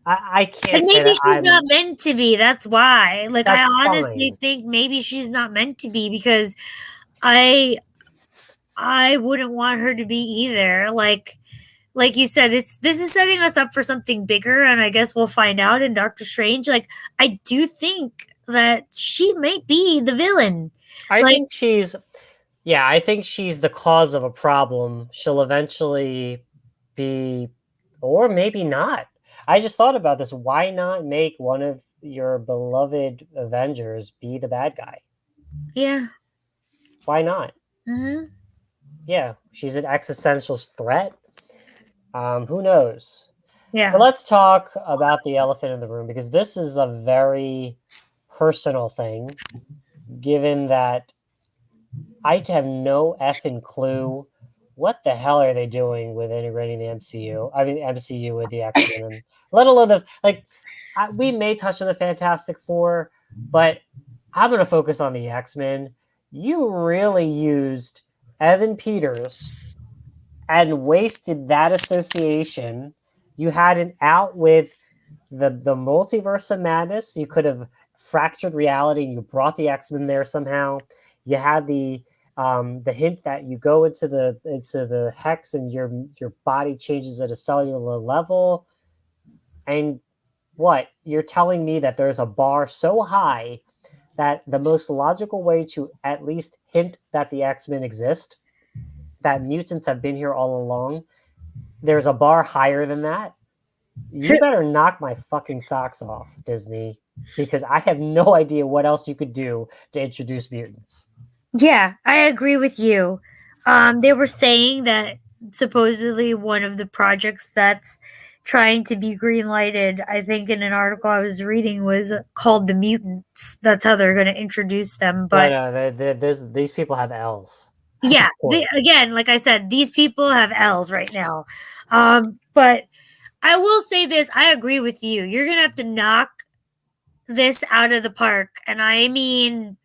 I can't And say maybe that she's not I'm. meant to be. That's why. Like, I That's honestly fine. think maybe she's not meant to be, because I I wouldn't want her to be either. Like you said, this is setting us up for something bigger, and I guess we'll find out in Doctor Strange. Like, I do think that she might be the villain. I Like, think she's. Yeah, I think she's the cause of a problem. She'll eventually be, or maybe not. I just thought about this. Why not make one of your beloved Avengers be the bad guy? yeah. Why not? Hmm. Yeah, she's an existential threat. Who knows? So Yeah. let's talk about the elephant in the room, because this is a very personal thing, given that I have no effing clue what the hell are they doing with integrating the MCU. I mean, MCU with the X Men, and let alone the like. We may touch on the Fantastic Four, but I'm going to focus on the X Men. You really used Evan Peters and wasted that association. You had an out with the multiverse of madness. You could have fractured reality, and you brought the X-Men there somehow. You had the hint that you go into the hex and your body changes at a cellular level. And what you're telling me, that there's a bar so high that the most logical way to at least hint that the X-Men exist, that mutants have been here all along, there's a bar higher than that. You better knock my fucking socks off, Disney, because I have no idea what else you could do to introduce mutants. Yeah, I agree with you. They were saying that supposedly one of the projects that's trying to be green lighted, I think in an article I was reading, was called the Mutants. That's how they're going to introduce them. No, But no, these people have L's at yeah, this point. again, like I said, these people have L's right now. But I will say this: I agree with you. You're going to have to knock this out of the park, and I mean,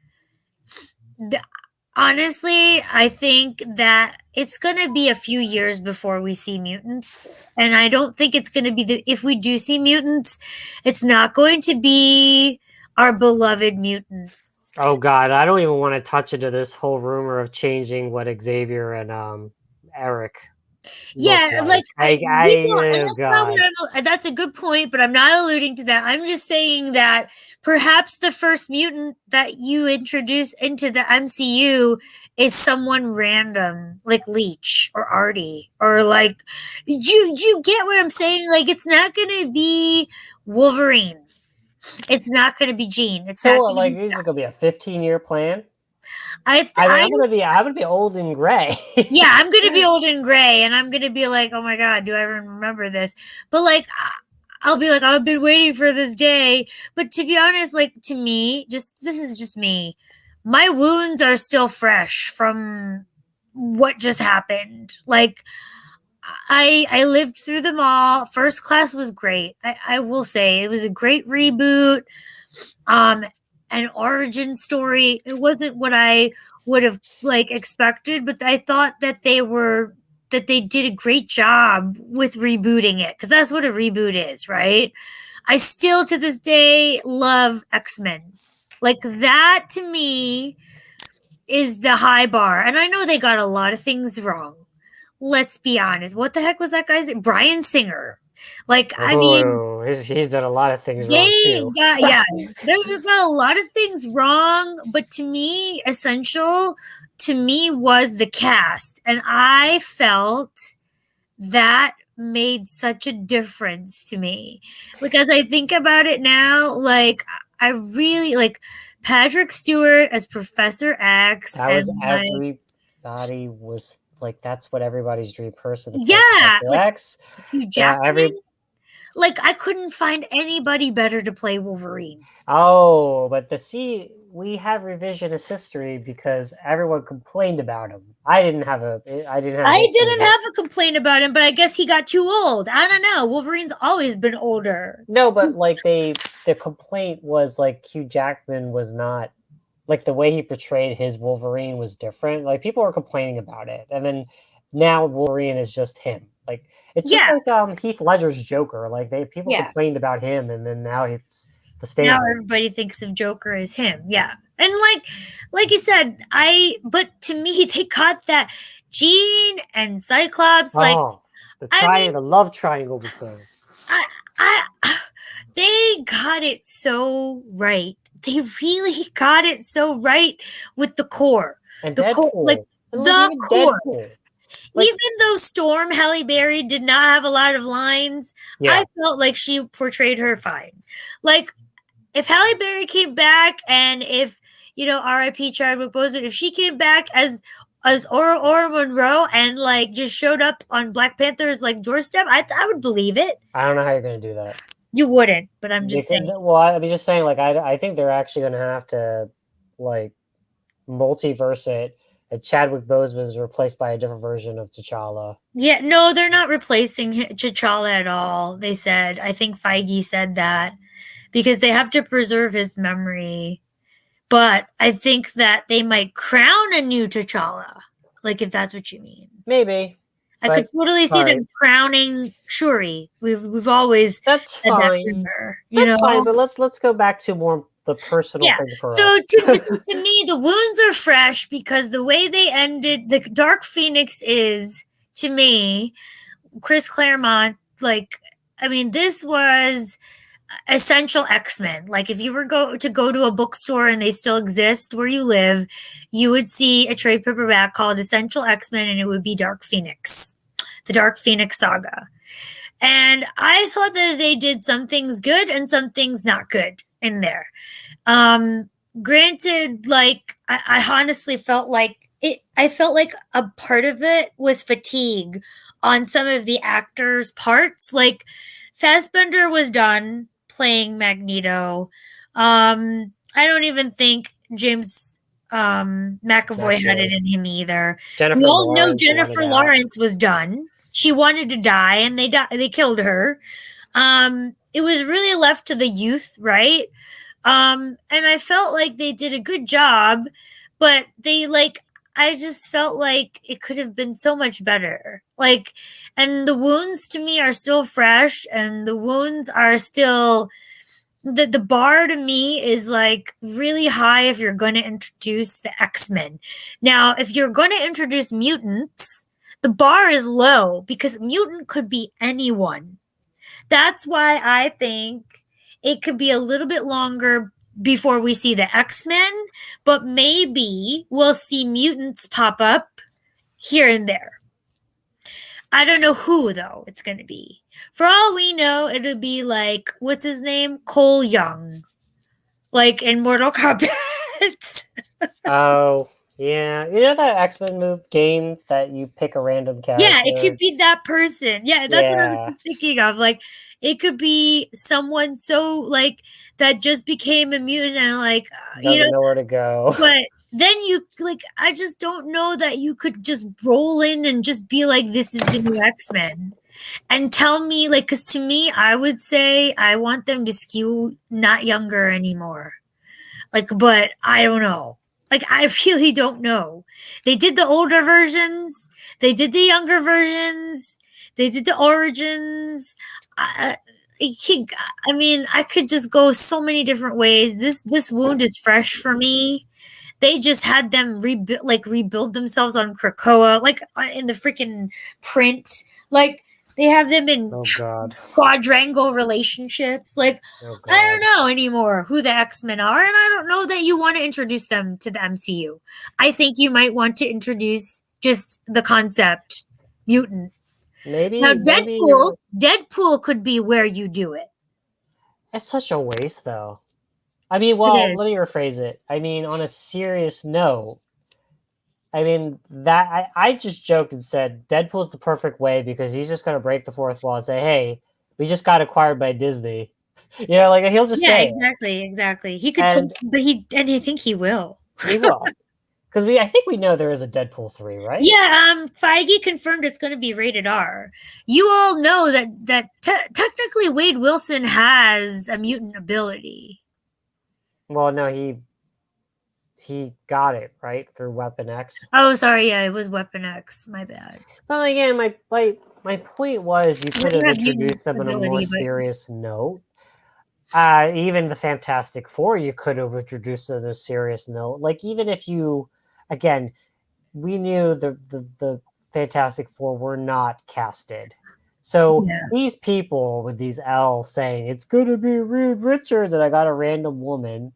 honestly, I think that it's going to be a few years before we see mutants. And I don't think it's going to be if we do see mutants, it's not going to be our beloved mutants. Oh God, I don't even want to touch into this whole rumor of changing what Xavier and Eric look Yeah, like like. we don't, and Oh that's not what God. that's a good point, but I'm not alluding to that. I'm just saying that perhaps the first mutant that you introduce into the MCU is someone random, like Leech or Artie, or like, you get what I'm saying? Like, it's not gonna be Wolverine. It's not gonna be Jean. It's So not what? gonna Like, be. this is gonna be a 15-year plan? I mean, I I'm gonna be old and gray. Yeah, I'm gonna be old and gray, and I'm gonna be like, oh my god, do I even remember this? But like, I'll be like, I've been waiting for this day. But to be honest, like, to me, just this is just me. My wounds are still fresh from what just happened. Like, I lived through them all. First Class was great. I will say it was a great reboot. Um, an origin story. It wasn't what I would have like expected, but I thought that they did a great job with rebooting it, because that's what a reboot is, right? I still to this day love X-Men. Like, that to me is the high bar. And I know they got a lot of things wrong. Let's be honest. What the heck was that guy's name? Brian Singer. Like, I mean, Oh, he's done a lot of things wrong they too. got, yes, they've got a lot of things wrong, but to me, essential to me was the cast. And I felt that made such a difference to me. Like, as I think about it now, like, I really like Patrick Stewart as Professor X, That was and like, everybody was like, that's what everybody's dream person to play yeah, Professor like X. Hugh Yeah, Jackman. Like, I couldn't find anybody better to play Wolverine. oh, but we have revisionist history because everyone complained about him. I didn't have I an issue with didn't it. have a complaint about him, but I guess he got too old. I don't know. Wolverine's always been older. No, but like the complaint was like Hugh Jackman was not like the way he portrayed his Wolverine was different. Like people were complaining about it, and then now Wolverine is just him. Like it's just Yeah, like Heath Ledger's Joker. Like people yeah. complained about him, and then now it's the Now standard. everybody thinks of Joker as him. Yeah. And like you said, but to me they got that Jean and Cyclops, like, Oh, I mean, the love triangle was there. I they got it so right. They really got it so right with the core. And The core, like Deadpool. And like the even core. Deadpool. Like Even though Storm Halle Berry did not have a lot of lines, yeah, I felt like she portrayed her fine. Like, if Halle Berry came back, and if, R.I.P. Chadwick Boseman, if she came back as Ora Monroe and like just showed up on Black Panther's like doorstep, I would believe it. I don't know how you're gonna do that. You wouldn't, but I'm just Because, saying. well, I'm just saying, like, I think they're actually gonna have to like multiverse it, and Chadwick Boseman is replaced by a different version of T'Challa. Yeah, no, they're not replacing T'Challa at all. They said, I think Feige said that, because they have to preserve his memory. But I think that they might crown a new T'Challa, like, if that's what you mean. Maybe. I could totally see them right. crowning Shuri. We've always That's said that fine. rumor, That's fine, but let's go back to more the personal Yeah. thing for So us. to me, the wounds are fresh because the way they ended the Dark Phoenix is, to me, Chris Claremont. Like, I mean, this was essential X-Men. Like, if you were go to a bookstore and they still exist where you live, you would see a trade paperback called Essential X-Men, and it would be Dark Phoenix, the Dark Phoenix saga. And I thought that they did some things good and some things not good in there. Granted, like, I honestly felt like I felt like a part of it was fatigue on some of the actors' parts. Like, Fassbender was done playing Magneto. I don't even think James McAvoy had it in him either. Jennifer We all know Lawrence Jennifer Lawrence was done. She wanted to die, and they killed her. It was really left to the youth, right? And I felt like they did a good job, but I just felt like it could have been so much better. Like, and the wounds to me are still fresh, and the wounds are still the bar to me is like really high if you're going to introduce the X-Men. Now, if you're going to introduce mutants, the bar is low because mutant could be anyone. That's why I think it could be a little bit longer before we see the X-Men, but maybe we'll see mutants pop up here and there. I don't know who, though, it's going to be. For all we know, it'll be like, what's his name? Cole Young. Like in Mortal Kombat. Oh, yeah. You know that X-Men move game that you pick a random character? Yeah, it could be that person. Yeah, that's what I was just thinking of. Like, it could be someone so, like, that just became a mutant and, like, doesn't know where to go. But then I just don't know that you could just roll in and just be like, this is the new X-Men. And tell me, like, because to me, I would say I want them to skew not younger anymore. Like, but I don't know. Like, I really don't know. They did the older versions. They did the younger versions. They did the origins. I mean, I could just go so many different ways. This wound is fresh for me. They just had them rebuild themselves on Krakoa, like in the freaking print. Like, they have them in quadrangle relationships. Like, I don't know anymore who the X-Men are, and I don't know that you want to introduce them to the MCU. I think you might want to introduce just the concept mutant. Now, maybe you're. Deadpool could be where you do it. It's such a waste, though. I mean, It well, is. let me rephrase it. I mean, on a serious note, I mean that I just joked and said Deadpool's the perfect way because he's just gonna break the fourth wall and say, "Hey, we just got acquired by Disney." Like he'll just Yeah, say it, exactly. He could, and but I think he will. he will because I think we know there is a Deadpool 3, right? Yeah, Feige confirmed it's going to be rated R. You all know that technically Wade Wilson has a mutant ability. Well, no, he got it right through Weapon X. Oh, sorry, yeah, it was Weapon X. My bad. But again, my point was you could have You have mutant introduced them in a more ability, but serious note. Even the Fantastic Four, you could have introduced them in a serious note. Like even if you, again, we knew the Fantastic Four were not casted. So yeah. these people with these L's saying it's gonna be Reed Richards, and I got a random woman,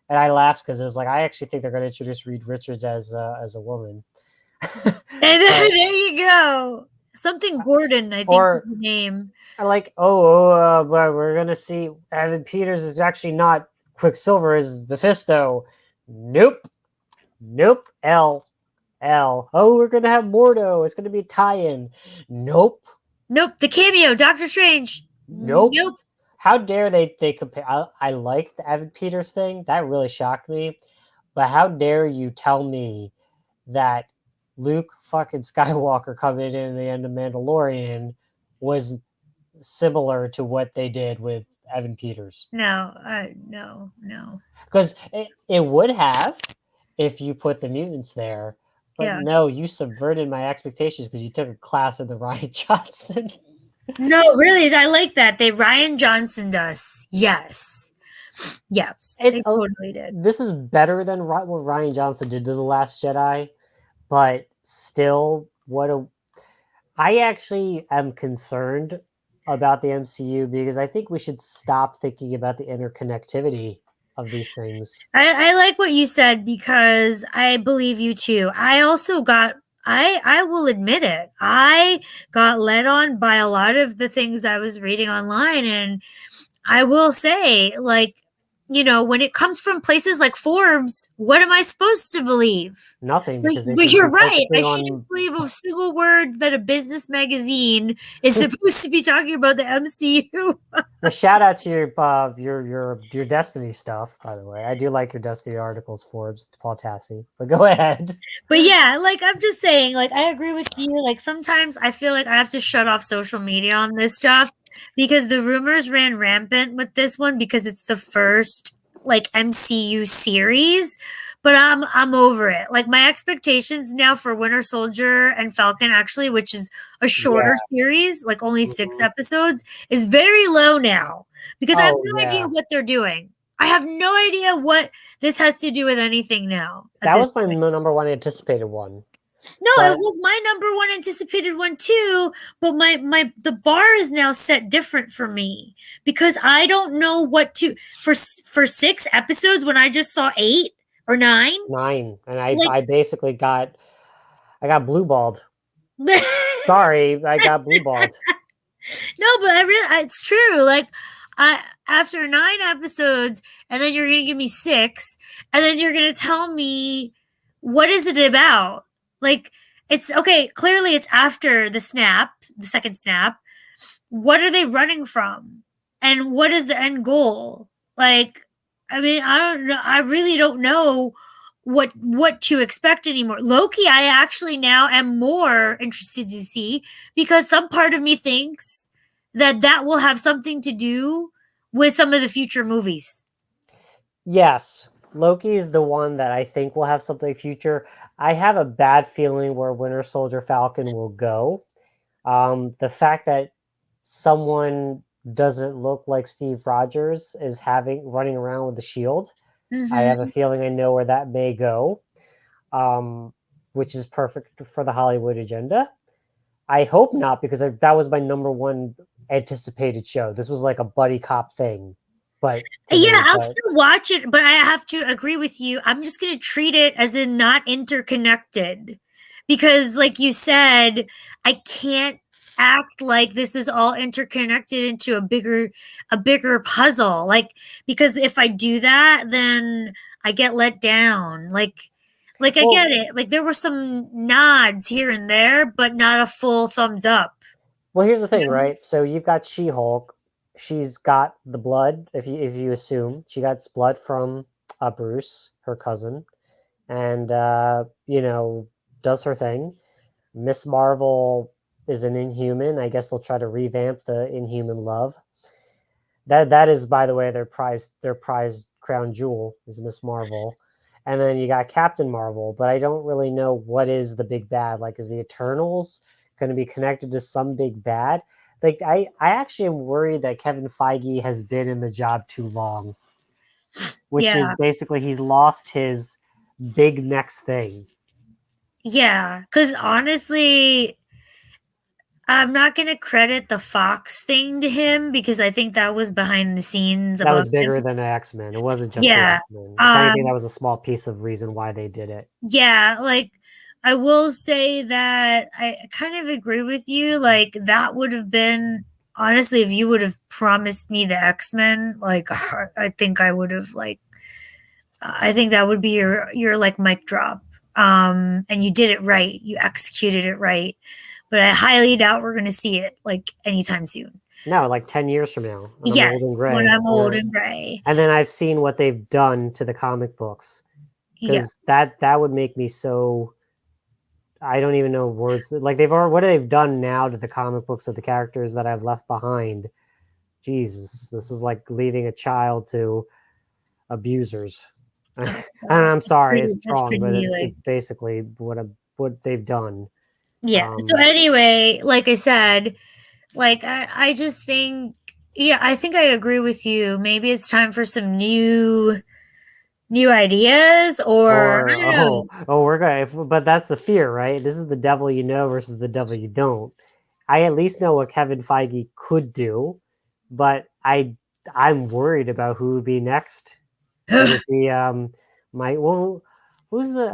and I laughed because it was like I actually think they're gonna introduce Reed Richards as a woman. And there you go. Something Gordon, I think, or is the name. like, but we're gonna see Evan Peters is actually not Quicksilver, is Mephisto. Nope. L. Oh, we're gonna have Mordo. It's gonna be a tie-in. Nope. The cameo, Doctor Strange. Nope. How dare they compare? I like the Evan Peters thing. That really shocked me. But how dare you tell me that Luke fucking Skywalker coming in the end of Mandalorian was similar to what they did with Evan Peters? No. Because it would have if you put the mutants there. But no, you subverted my expectations because you took a class of the Rian Johnson. No, really, I like that. Rian Johnson does. Yes, they totally did. This is better than what Rian Johnson did to The Last Jedi, but still, I actually am concerned about the MCU because I think we should stop thinking about the interconnectivity of these things. I like what you said because I believe you too. I also got I will admit it. I got led on by a lot of the things I was reading online, and I will say, like, when it comes from places like Forbes, what am I supposed to believe? Nothing, because but you're right. I shouldn't believe a single word that a business magazine is supposed to be talking about the MCU. Well, shout out to your Destiny stuff, by the way. I do like your Destiny articles, Forbes, Paul Tassi. But go ahead. But yeah, like I'm just saying, like I agree with you. Like sometimes I feel like I have to shut off social media on this stuff because the rumors ran rampant with this one because it's the first like MCU series. But I'm over it. Like my expectations now for Winter Soldier and Falcon, actually, which is a shorter series, like only 6 episodes, is very low now because I have no idea what they're doing. I have no idea what this has to do with anything now. That was my number one anticipated one. No, it was my number one anticipated one too, but the bar is now set different for me because I don't know what to for 6 episodes when I just saw 8 or 9. 9, and I basically got blue balled. Sorry, I got blue balled. No, but it's true. Like after 9 episodes, and then you're gonna give me 6, and then you're gonna tell me what is it about? Like it's okay. Clearly, it's after the second snap. What are they running from, and what is the end goal? Like, I mean, I don't know. I really don't know what to expect anymore. Loki, I actually now am more interested to see because some part of me thinks that will have something to do with some of the future movies. Yes, Loki is the one that I think will have something future. I have a bad feeling where Winter Soldier Falcon will go. The fact that someone doesn't look like Steve Rogers is running around with the shield. Mm-hmm. I have a feeling I know where that may go, which is perfect for the Hollywood agenda. I hope not, because that was my number one anticipated show. This was like a buddy cop thing. But I'll still watch it, but I have to agree with you. I'm just going to treat it as in not interconnected because, like you said, I can't act like this is all interconnected into a bigger puzzle. Like, because if I do that, then I get let down. Like I Well, get it. Like there were some nods here and there, but not a full thumbs up. well, here's the thing, You know? right? So you've got She-Hulk. She's got the blood. If you assume she got blood from Bruce, her cousin, and does her thing. Miss Marvel is an Inhuman. I guess they'll try to revamp the Inhuman love. That is, by the way, their prized crown jewel is Miss Marvel. And then you got Captain Marvel, but I don't really know what is the big bad. Like, is the Eternals going to be connected to some big bad? Like, I actually am worried that Kevin Feige has been in the job too long, which is Yeah. basically he's lost his big next thing. Yeah. Because honestly, I'm not going to credit the Fox thing to him because I think that was behind the scenes That above was bigger him. than the X-Men. It wasn't just the Yeah. X-Men. If anything, that Um, was a small piece of reason why they did it. yeah. Like, I will say that I kind of agree with you. Like, that would have been, honestly, if you would have promised me the X-Men, like, I think I would have, like, I think that would be your like mic drop. And you did it right. You executed it right. But I highly doubt we're going to see it like anytime soon. No, like 10 years from now, when I'm old and Yes, when gray. I'm old and gray. And then I've seen what they've done to the comic books. Yeah. Because that would make me so I don't even know words. Like they've already what they've done now to the comic books of the characters that I've left behind. Jesus, this is like leaving a child to abusers. And I'm sorry, it's That's strong, but pretty it's like basically what they've done. yeah. So Um, anyway, like I said, like I just think yeah, I think I agree with you. Maybe it's time for some new ideas or I or don't know. we're gonna, but that's the fear, right? This is the devil you know versus the devil you don't. I at least know what Kevin Feige could do, but I'm worried about who would be next. Would it be my well, who's the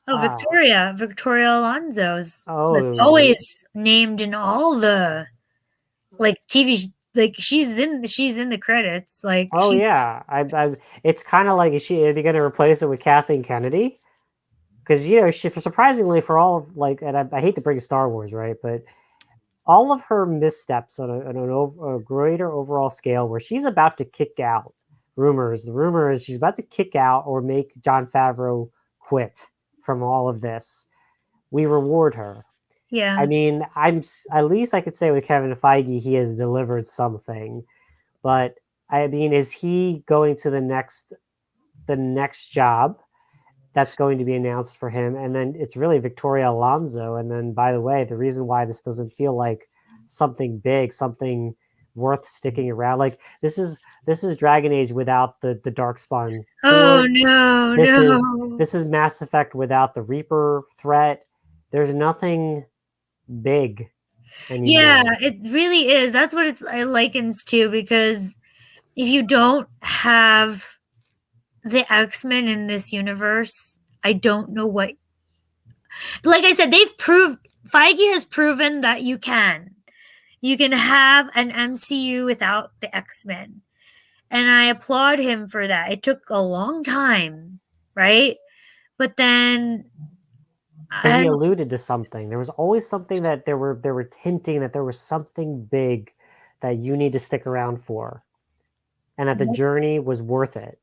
Oh, uh Victoria Alonso's like oh always named in all the like TV like she's in the credits. Like oh she's yeah, I it's kind of like are they going to replace it with Kathleen Kennedy? Because she surprisingly for all of like, and I hate to bring Star Wars right, but all of her missteps on a greater overall scale, where she's about to kick out rumors. The rumor is she's about to kick out or make Jon Favreau quit from all of this. We reward her. I yeah. mean, at least I could say with Kevin Feige, he has delivered something. But I mean, is he going to the next job that's going to be announced for him? And then it's really Victoria Alonso. And then, by the way, the reason why this doesn't feel like something big, something worth sticking around, like this is Dragon Age without the Darkspawn Oh Horde. no, This is no. this is Mass Effect without the Reaper threat. There's nothing big Yeah, anymore. it really is. That's what it likens to because if you don't have the X-Men in this universe, I don't know what like I said, they've proved Feige has proven that you can. You can have an MCU without the X-Men. And I applaud him for that. It took a long time, right? But then But I he don't alluded to something. There was always something that they were hinting that there was something big that you need to stick around for, and that the know. journey was worth it.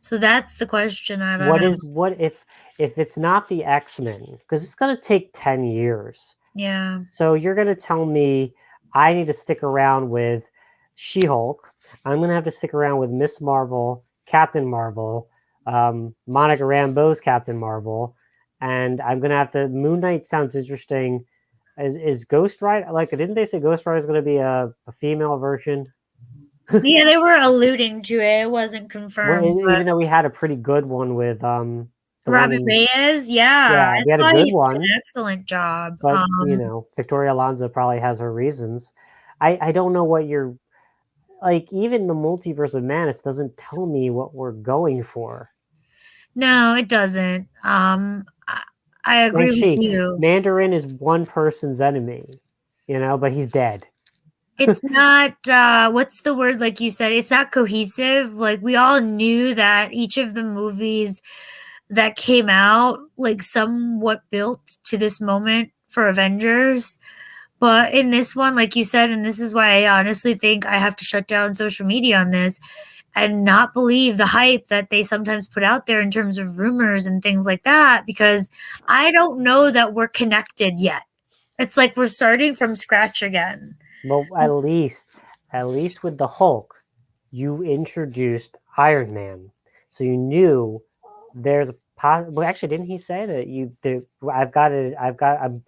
So that's the question. I don't What know. is what if it's not the X-Men? Because it's going to take 10 years. Yeah. So you're going to tell me I need to stick around with She-Hulk. I'm going to have to stick around with Miss Marvel, Captain Marvel, Monica Rambeau's Captain Marvel, and I'm going to have to. Moon Knight sounds interesting. Is Ghost Rider, like, didn't they say Ghost Rider is going to be a female version? Yeah, they were alluding to it. It wasn't Well, confirmed, but even though we had a pretty good one with the one Robert in Reyes, yeah, yeah, I we had a thought he good did an one. excellent job. But Victoria Alonso probably has her reasons. I don't know what you're like. Even the multiverse of madness doesn't tell me what we're going for. No, it doesn't. I agree And with you. Mandarin is one person's enemy. but he's dead. It's not what's the word, like you said, it's not cohesive. Like we all knew that each of the movies that came out like somewhat built to this moment for Avengers. But in this one, like you said, and this is why I honestly think I have to shut down social media on this and not believe the hype that they sometimes put out there in terms of rumors and things like that, because I don't know that we're connected yet. It's like we're starting from scratch again. Well, at least with the Hulk, you introduced Iron Man, so you knew there's a well, actually, didn't he say that I'm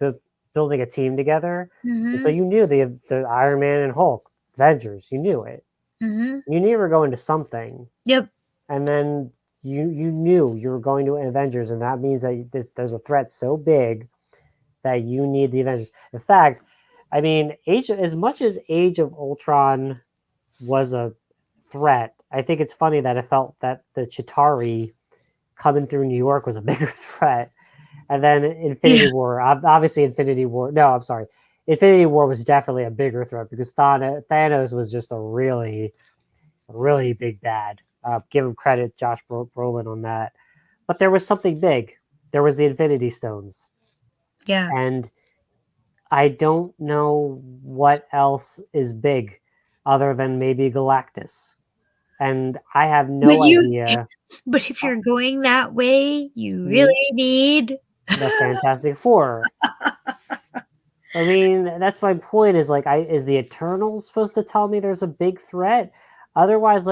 building a team together, and so Mm-hmm. you knew the Iron Man and Hulk Avengers. You knew it. Mm-hmm. You knew you were going to something, Yep. and then you knew you were going to Avengers, and that means that there's a threat so big that you need the Avengers. In fact, I mean, as much as Age of Ultron was a threat, I think it's funny that it felt that the Chitauri coming through New York was a bigger threat. And then Infinity Yeah. War, obviously Infinity War. No, I'm sorry. Infinity War was definitely a bigger threat because Thanos was just a really, really big bad. Give him credit, Josh Brolin, on that. But there was something big. There was the Infinity Stones, Yeah. and I don't know what else is big other than maybe Galactus. And I have But no you idea. but if uh, you're going that way, you mm, really need the Fantastic Four. I mean, that's my point. Is like, is the Eternals supposed to tell me there's a big threat? Otherwise,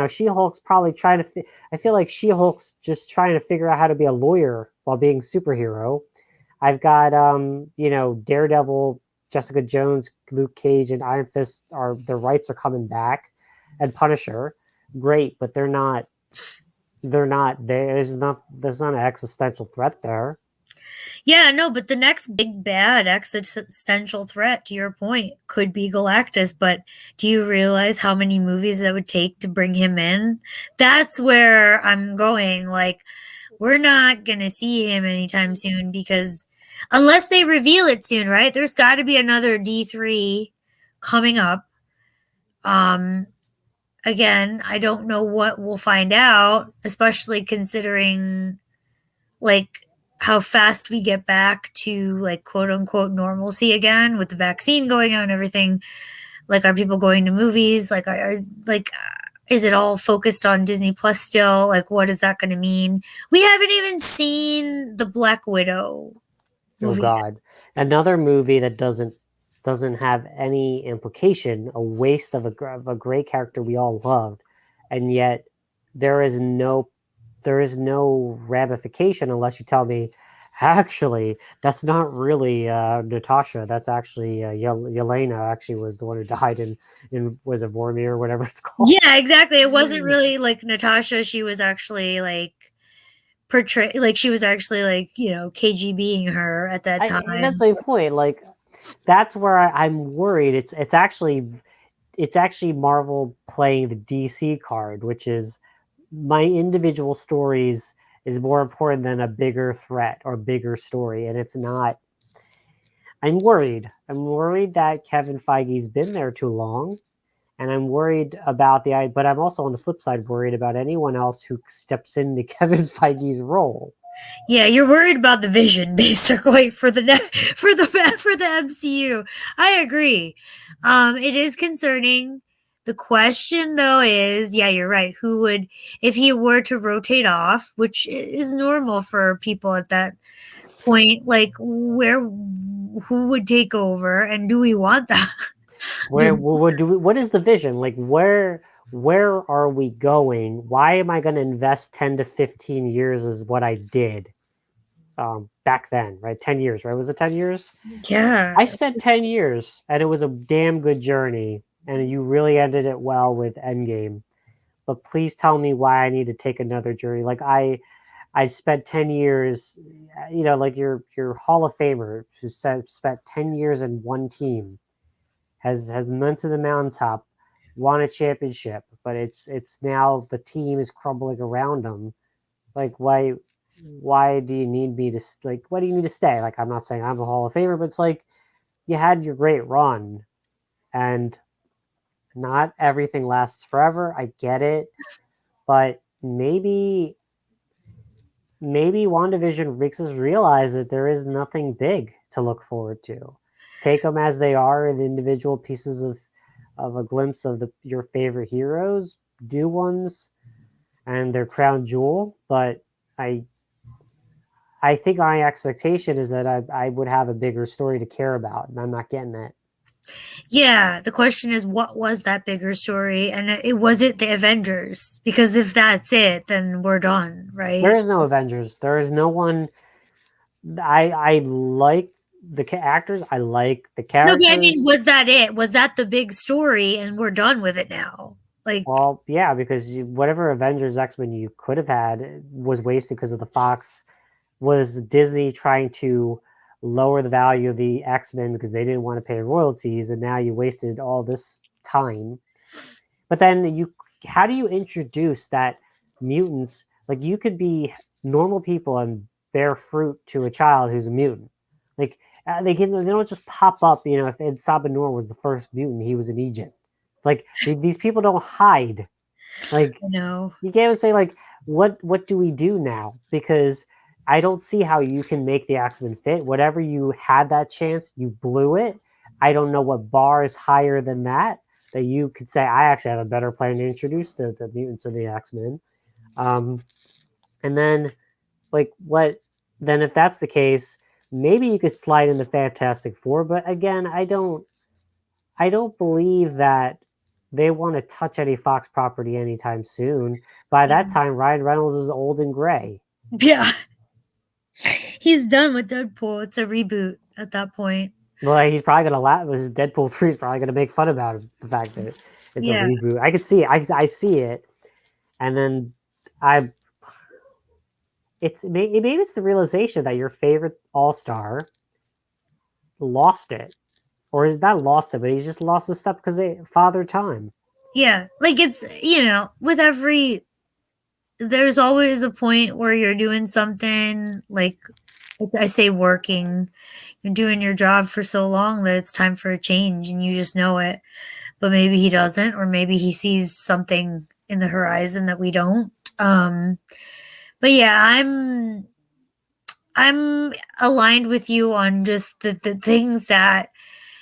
She Hulk's probably trying to. I feel like She Hulk's just trying to figure out how to be a lawyer while being superhero. I've got Daredevil, Jessica Jones, Luke Cage, and Iron Fist are their rights are coming back, and Punisher, great, but they're not. They're not there. There's not an existential threat there. Yeah, no, but the next big bad existential threat, to your point, could be Galactus. But do you realize how many movies that would take to bring him in? That's where I'm going. Like, we're not going to see him anytime soon because unless they reveal it soon, right? There's got to be another D3 coming up. Um, Again, I don't know what we'll find out, especially considering like how fast we get back to like quote unquote normalcy again with the vaccine going on and everything. Like, are people going to movies? Like, is it all focused on Disney Plus still? Like, what is that going to mean? We haven't even seen the Black Widow Oh movie yet. God, another movie that doesn't have any implication, a waste of a great character we all loved, and yet there is no there is no ramification unless you tell me, actually, that's not really Natasha. That's actually Yelena. Actually, was the one who died in was it Vormir or whatever it's called. Yeah, exactly. It wasn't really like Natasha. She was actually like portray like she was actually like KGBing her at that And that's time. my point. Like that's where I'm worried. It's actually Marvel playing the DC card, which is my individual stories is more important than a bigger threat or bigger story, and it's not. I'm worried. I'm worried that Kevin Feige's been there too long, and I'm worried about but I'm also on the flip side worried about anyone else who steps into Kevin Feige's role. Yeah, you're worried about the vision basically for the for the MCU. I agree. It is concerning. The question though is, yeah, you're right. Who would, if he were to rotate off, which is normal for people at that point, like who would take over, and do we want that? What is the vision? Like where are we going? Why am I going to invest 10 to 15 years as what I did back then, right? 10 years, right? Was it 10 years? I Yeah. spent 10 years and it was a damn good journey and you really ended it well with Endgame. But please tell me why I need to take another journey. Like I spent 10 years, like your Hall of Famer who spent 10 years in one team has went to the mountaintop, won a championship, but it's now the team is crumbling around them. Like why do you need me to like? Why do you need to stay? Like I'm not saying I'm a Hall of Famer, but it's like you had your great run, and not everything lasts forever. I get it, but maybe WandaVision makes us realize that there is nothing big to look forward to. Take them as they are, the individual pieces of a glimpse of your favorite heroes, new ones, and their crown jewel. But I I think my expectation is that I would have a bigger story to care about, and I'm not getting it. Yeah, the question is, what was that bigger story? And it was it the Avengers? Because if that's it, then we're done, There right? is no Avengers. There is no one. I like the actors. I like the No, but I mean, characters. was that it? Was that the big story and we're done with it now? Like, Well, yeah, because whatever Avengers X-Men you could have had was wasted because of the Fox. Was Disney trying to lower the value of the X-Men because they didn't want to pay royalties, and now you wasted all this time. But then how do you introduce that mutants? Like, you could be normal people and bear fruit to a child who's a mutant. Like, they don't just pop up. If Ed Sabanor was the first mutant, he was in Egypt. Like, these people don't hide. Like, you know, you can't say, like, what do we do now? Because I don't see how you can make the X-Men fit. Whatever you had that chance, you blew it. I don't know what bar is higher than that you could say, I actually have a better plan to introduce the mutants of the X-Men. And then, like, then if that's the case, maybe you could slide in the Fantastic Four. But again, I don't believe that they want to touch any Fox property anytime soon. By that time, Ryan Reynolds is old and gray. yeah, he's done with Deadpool. It's a reboot at that point. Well, he's probably gonna laugh. This Deadpool 3 is probably gonna make fun about it, the fact that it's a Yeah, reboot. I could see it. I see it, and then I. Maybe it's the realization that your favorite All Star lost it, or he's not lost it, but he's just lost the stuff because they father time. yeah. Like it's with every there's always a point where you're doing something like I say working. You're doing your job for so long that it's time for a change and you just know it. But maybe he doesn't, or maybe he sees something in the horizon that we don't. But yeah, I'm aligned with you on just the things that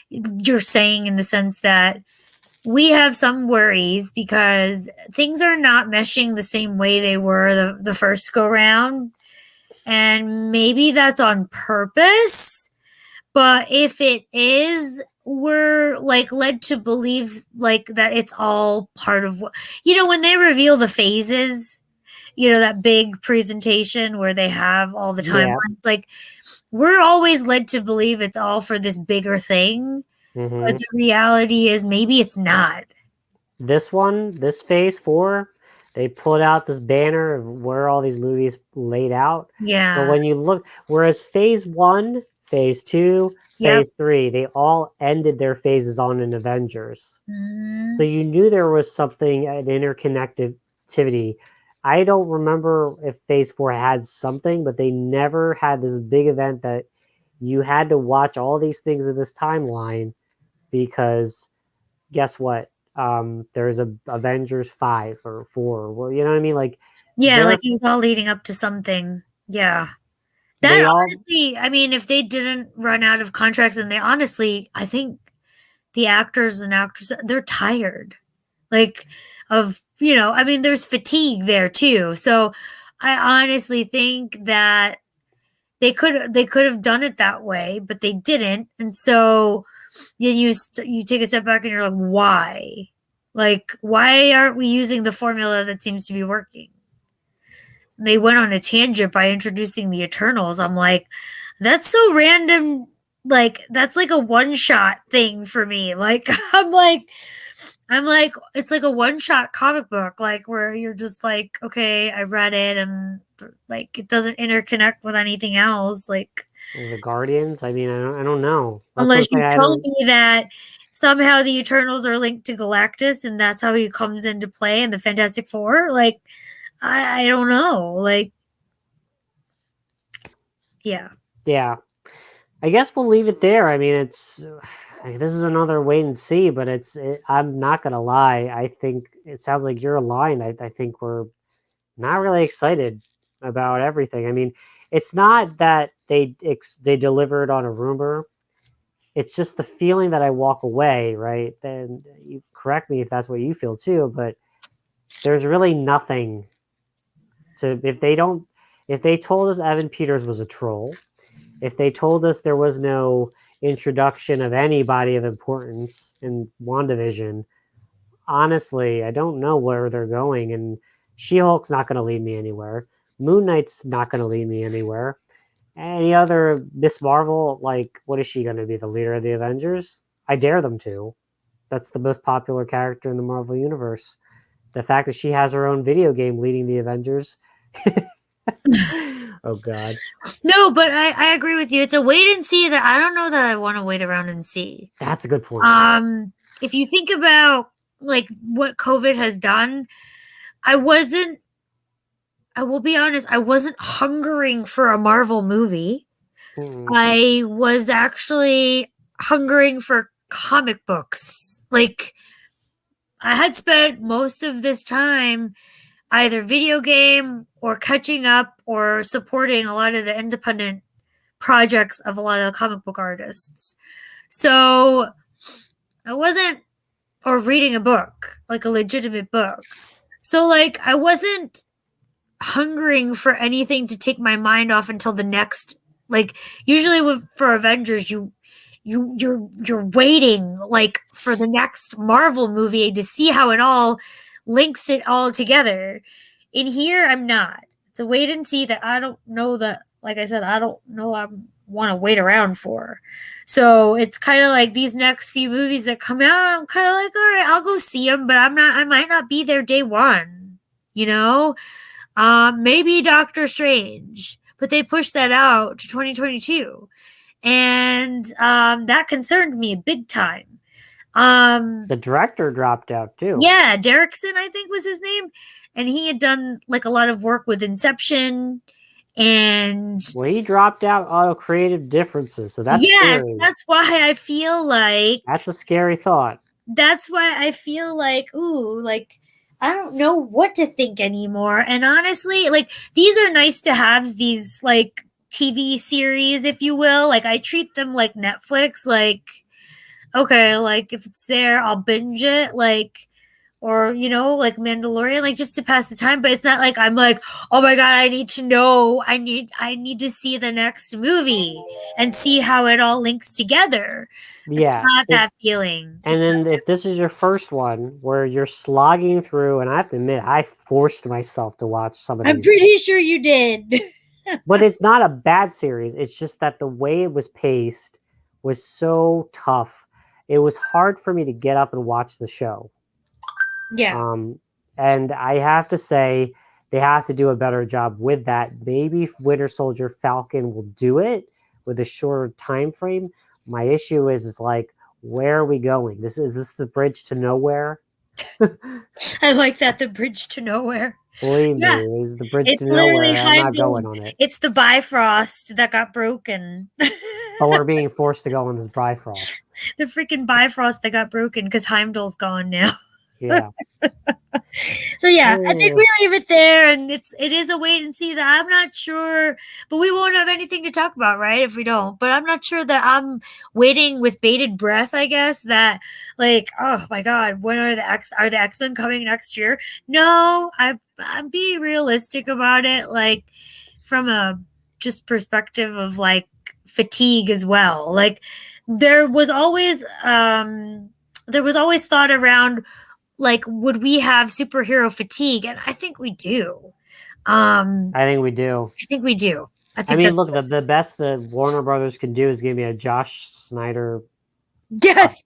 you're saying in the sense that we have some worries because things are not meshing the same way they were the first go round. And maybe that's on purpose. But if it is, we're like led to believe like that it's all part of what when they reveal the phases, that big presentation where they have all the timelines, Yeah. like we're always led to believe it's all for this bigger thing. But Mm-hmm. the reality is maybe it's not. This phase 4, they put out this banner of where all these movies laid out. But Yeah. when you look, whereas phase 1, phase 2, Yep. phase 3, they all ended their phases on an Avengers. So Mhm. you knew there was something, an interconnectivity. I don't remember if phase 4 had something, but they never had this big event that you had to watch all these things in this timeline because guess what? There's a Avengers 5 or 4. Well, you know what I mean? Like, Yeah, like they're it was all leading up to something. Yeah. That they all honestly, I mean, if they didn't run out of contracts and they honestly, I think the actors and actresses, they're tired. Like I mean, there's fatigue there too. So I honestly think that they could have done it that way, but they didn't. And so then you take a step back and you're like, why? Like, why aren't we using the formula that seems to be working? They went on a tangent by introducing the Eternals. I'm like, that's so random. Like, that's like a one shot thing for me. Like, I'm like, it's like a one shot comic book, like where you're just like, okay, I read it and like it doesn't interconnect with anything else. Like, the Guardians. I mean, I don't know. That's unless what you I tell don't. me that somehow the Eternals are linked to Galactus and that's how he comes into play in the Fantastic Four. Like, I don't know. Like, yeah. Yeah, I guess we'll leave it there. I mean, this is another wait and see, but I'm not gonna lie. I think it sounds like you're aligned. I think we're not really excited about everything. I mean, it's not that they delivered on a rumor. It's just the feeling that I walk away, right? Then you correct me if that's what you feel too, but there's really nothing to if they told us Evan Peters was a troll, if they told us there was no introduction of anybody of importance in WandaVision, honestly, I don't know where they're going. And She-Hulk's not going to lead me anywhere. Moon Knight's not going to lead me anywhere. Any other Miss Marvel, like, what is she going to be? The leader of the Avengers? I dare them to. That's the most popular character in the Marvel Universe. The fact that she has her own video game leading the Avengers. Oh, God. No, but I agree with you. It's a wait and see that I don't know that I want to wait around and see. That's a good point. If you think about like what COVID has done, I will be honest, I wasn't hungering for a Marvel movie. I was actually hungering for comic books. Like, I had spent most of this time either video game or catching up or supporting a lot of the independent projects of a lot of the comic book artists. So I wasn't, or reading a book, like a legitimate book. So, like, I wasn't hungering for anything to take my mind off until the next, like, usually for Avengers, you're waiting like for the next Marvel movie to see how it all links it all together. In here, I'm not. It's a wait and see that I don't know that, like I said, I don't know I want to wait around for. So it's kind of like these next few movies that come out, I'm kind of like, all right, I'll go see them, but I might not be there day one, you know? Maybe Doctor Strange, but they pushed that out to 2022. And that concerned me big time. The director dropped out too. Yeah, Derrickson, I think was his name. And he had done like a lot of work with Inception. And well, he dropped out out of creative differences, so that's scary. That's why I feel like that's a scary thought. That's why I feel like, ooh, like I don't know what to think anymore. And honestly, like these are nice to have, these like TV series, if you will. Like I treat them like Netflix, like okay, like if it's there, I'll binge it, like, or you know, like Mandalorian, like just to pass the time. But it's not like I'm like, oh my god, I need to know, I need to see the next movie and see how it all links together. Yeah, it's not that feeling. And then if this is your first one where you're slogging through, and I have to admit, I forced myself to watch some of these. I'm pretty sure you did. But it's not a bad series. It's just that the way it was paced was so tough. It was hard for me to get up and watch the show. Yeah. And I have to say, they have to do a better job with that. Maybe Winter Soldier Falcon will do it with a shorter time frame. My issue is like, where are we going? Is this the bridge to nowhere? I like that, the bridge to nowhere. Believe me, is the bridge to nowhere. I'm not going on it. It's the Bifrost that got broken. But we're being forced to go on this Bifrost. The freaking Bifrost that got broken because Heimdall's gone now. Yeah. So yeah, I think we leave it there, and it is a wait and see. That I'm not sure, but we won't have anything to talk about, right? If we don't, but I'm not sure that I'm waiting with bated breath. I guess that, like, oh my god, when are the X-Men coming next year? No, I'm being realistic about it, like from a just perspective of like fatigue as well. Like there was always thought around, like, would we have superhero fatigue? And I think we do. I think we do. I mean, look, the best that Warner Brothers can do is give me a Josh Snyder. Yes,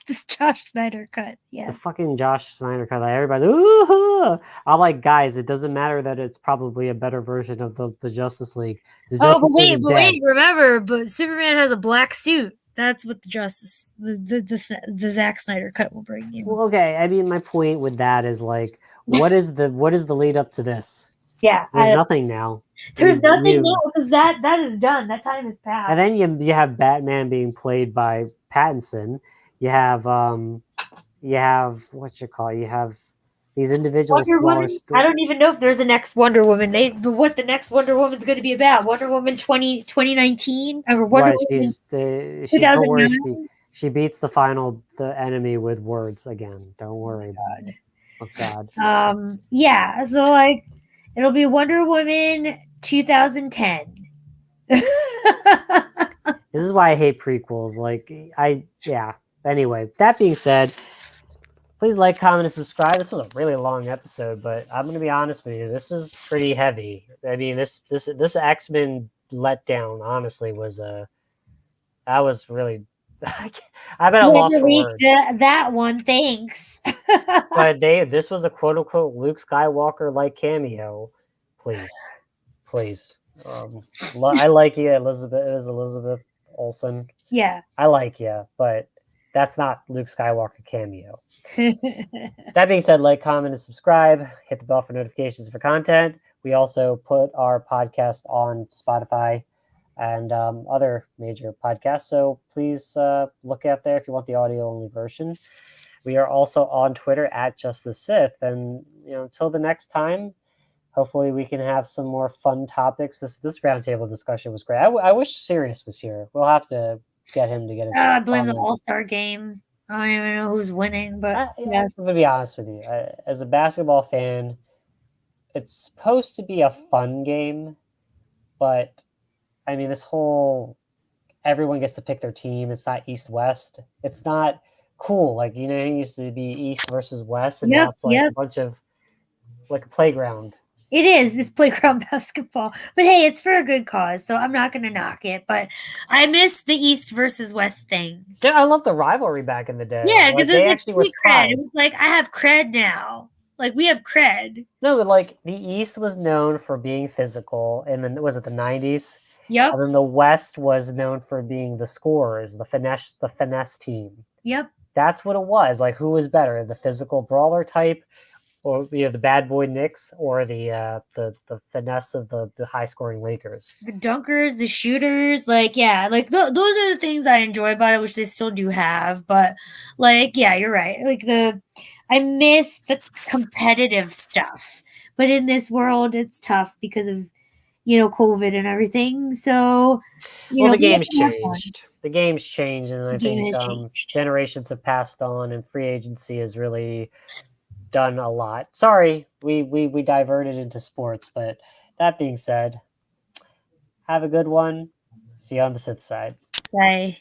this Josh Snyder cut. Yeah, the fucking Josh Snyder cut. Like everybody, ooh! I'm like, guys, it doesn't matter that it's probably a better version of the Justice League. But wait, remember, but Superman has a black suit. That's what the Zack Snyder cut will bring you. Well, okay. I mean, my point with that is like, what is the lead up to this? Yeah, There's nothing now. There's nothing now because that is done. That time has passed. And then you have Batman being played by Pattinson. You have what you call. You have these individual Wonder smaller Woman. I don't even know if there's a next Wonder Woman. What the next Wonder Woman's going to be about? Wonder Woman 2019 or Wonder Woman don't worry. 2009? She beats the enemy with words again. Don't worry. Oh God. Yeah. So like, it'll be Wonder Woman 2010. This is why I hate prequels. Anyway, that being said, please like, comment, and subscribe. This was a really long episode, but I'm gonna be honest with you. This is pretty heavy. I mean, this X-Men letdown honestly was that was really. I bet I lost for words. That one, thanks. But this was a quote unquote Luke Skywalker like cameo. Please. I like you, Elizabeth. It is Elizabeth Olsen. Yeah, I like you, but that's not Luke Skywalker cameo. That being said, like, comment, and subscribe. Hit the bell for notifications for content. We also put our podcast on Spotify and other major podcasts. So please look out there if you want the audio only version. We are also on Twitter at Just the Sith. And until the next time, hopefully we can have some more fun topics. This roundtable discussion was great. I wish Sirius was here. We'll have to get him to get his. I blame the All-Star game. I don't even know who's winning, but I'm gonna be honest with you. As a basketball fan, it's supposed to be a fun game, but I mean, this whole everyone gets to pick their team. It's not East-West. It's not cool. Like, it used to be East versus West, and now it's like a bunch of like a playground. It is. It's playground basketball. But hey, it's for a good cause, so I'm not going to knock it. But I miss the East versus West thing. Yeah, I love the rivalry back in the day. Yeah, because they actually were cred. It was like, I have cred now. Like, we have cred. No, but like the East was known for being physical, and then was it the 90s? Yep. And then the West was known for being the scorers, the finesse team. Yep. That's what it was. Like, who was better, the physical brawler type, or the bad boy Knicks, or the finesse of the high scoring Lakers? The dunkers, the shooters, like those are the things I enjoy about it, which they still do have. But like, yeah, you're right. Like I miss the competitive stuff, but in this world, it's tough because of COVID and everything. So the game's changed. The game's changed, and I think generations have passed on, and free agency has really done a lot. Sorry, we diverted into sports, but that being said, have a good one. See you on the Sith side. Bye.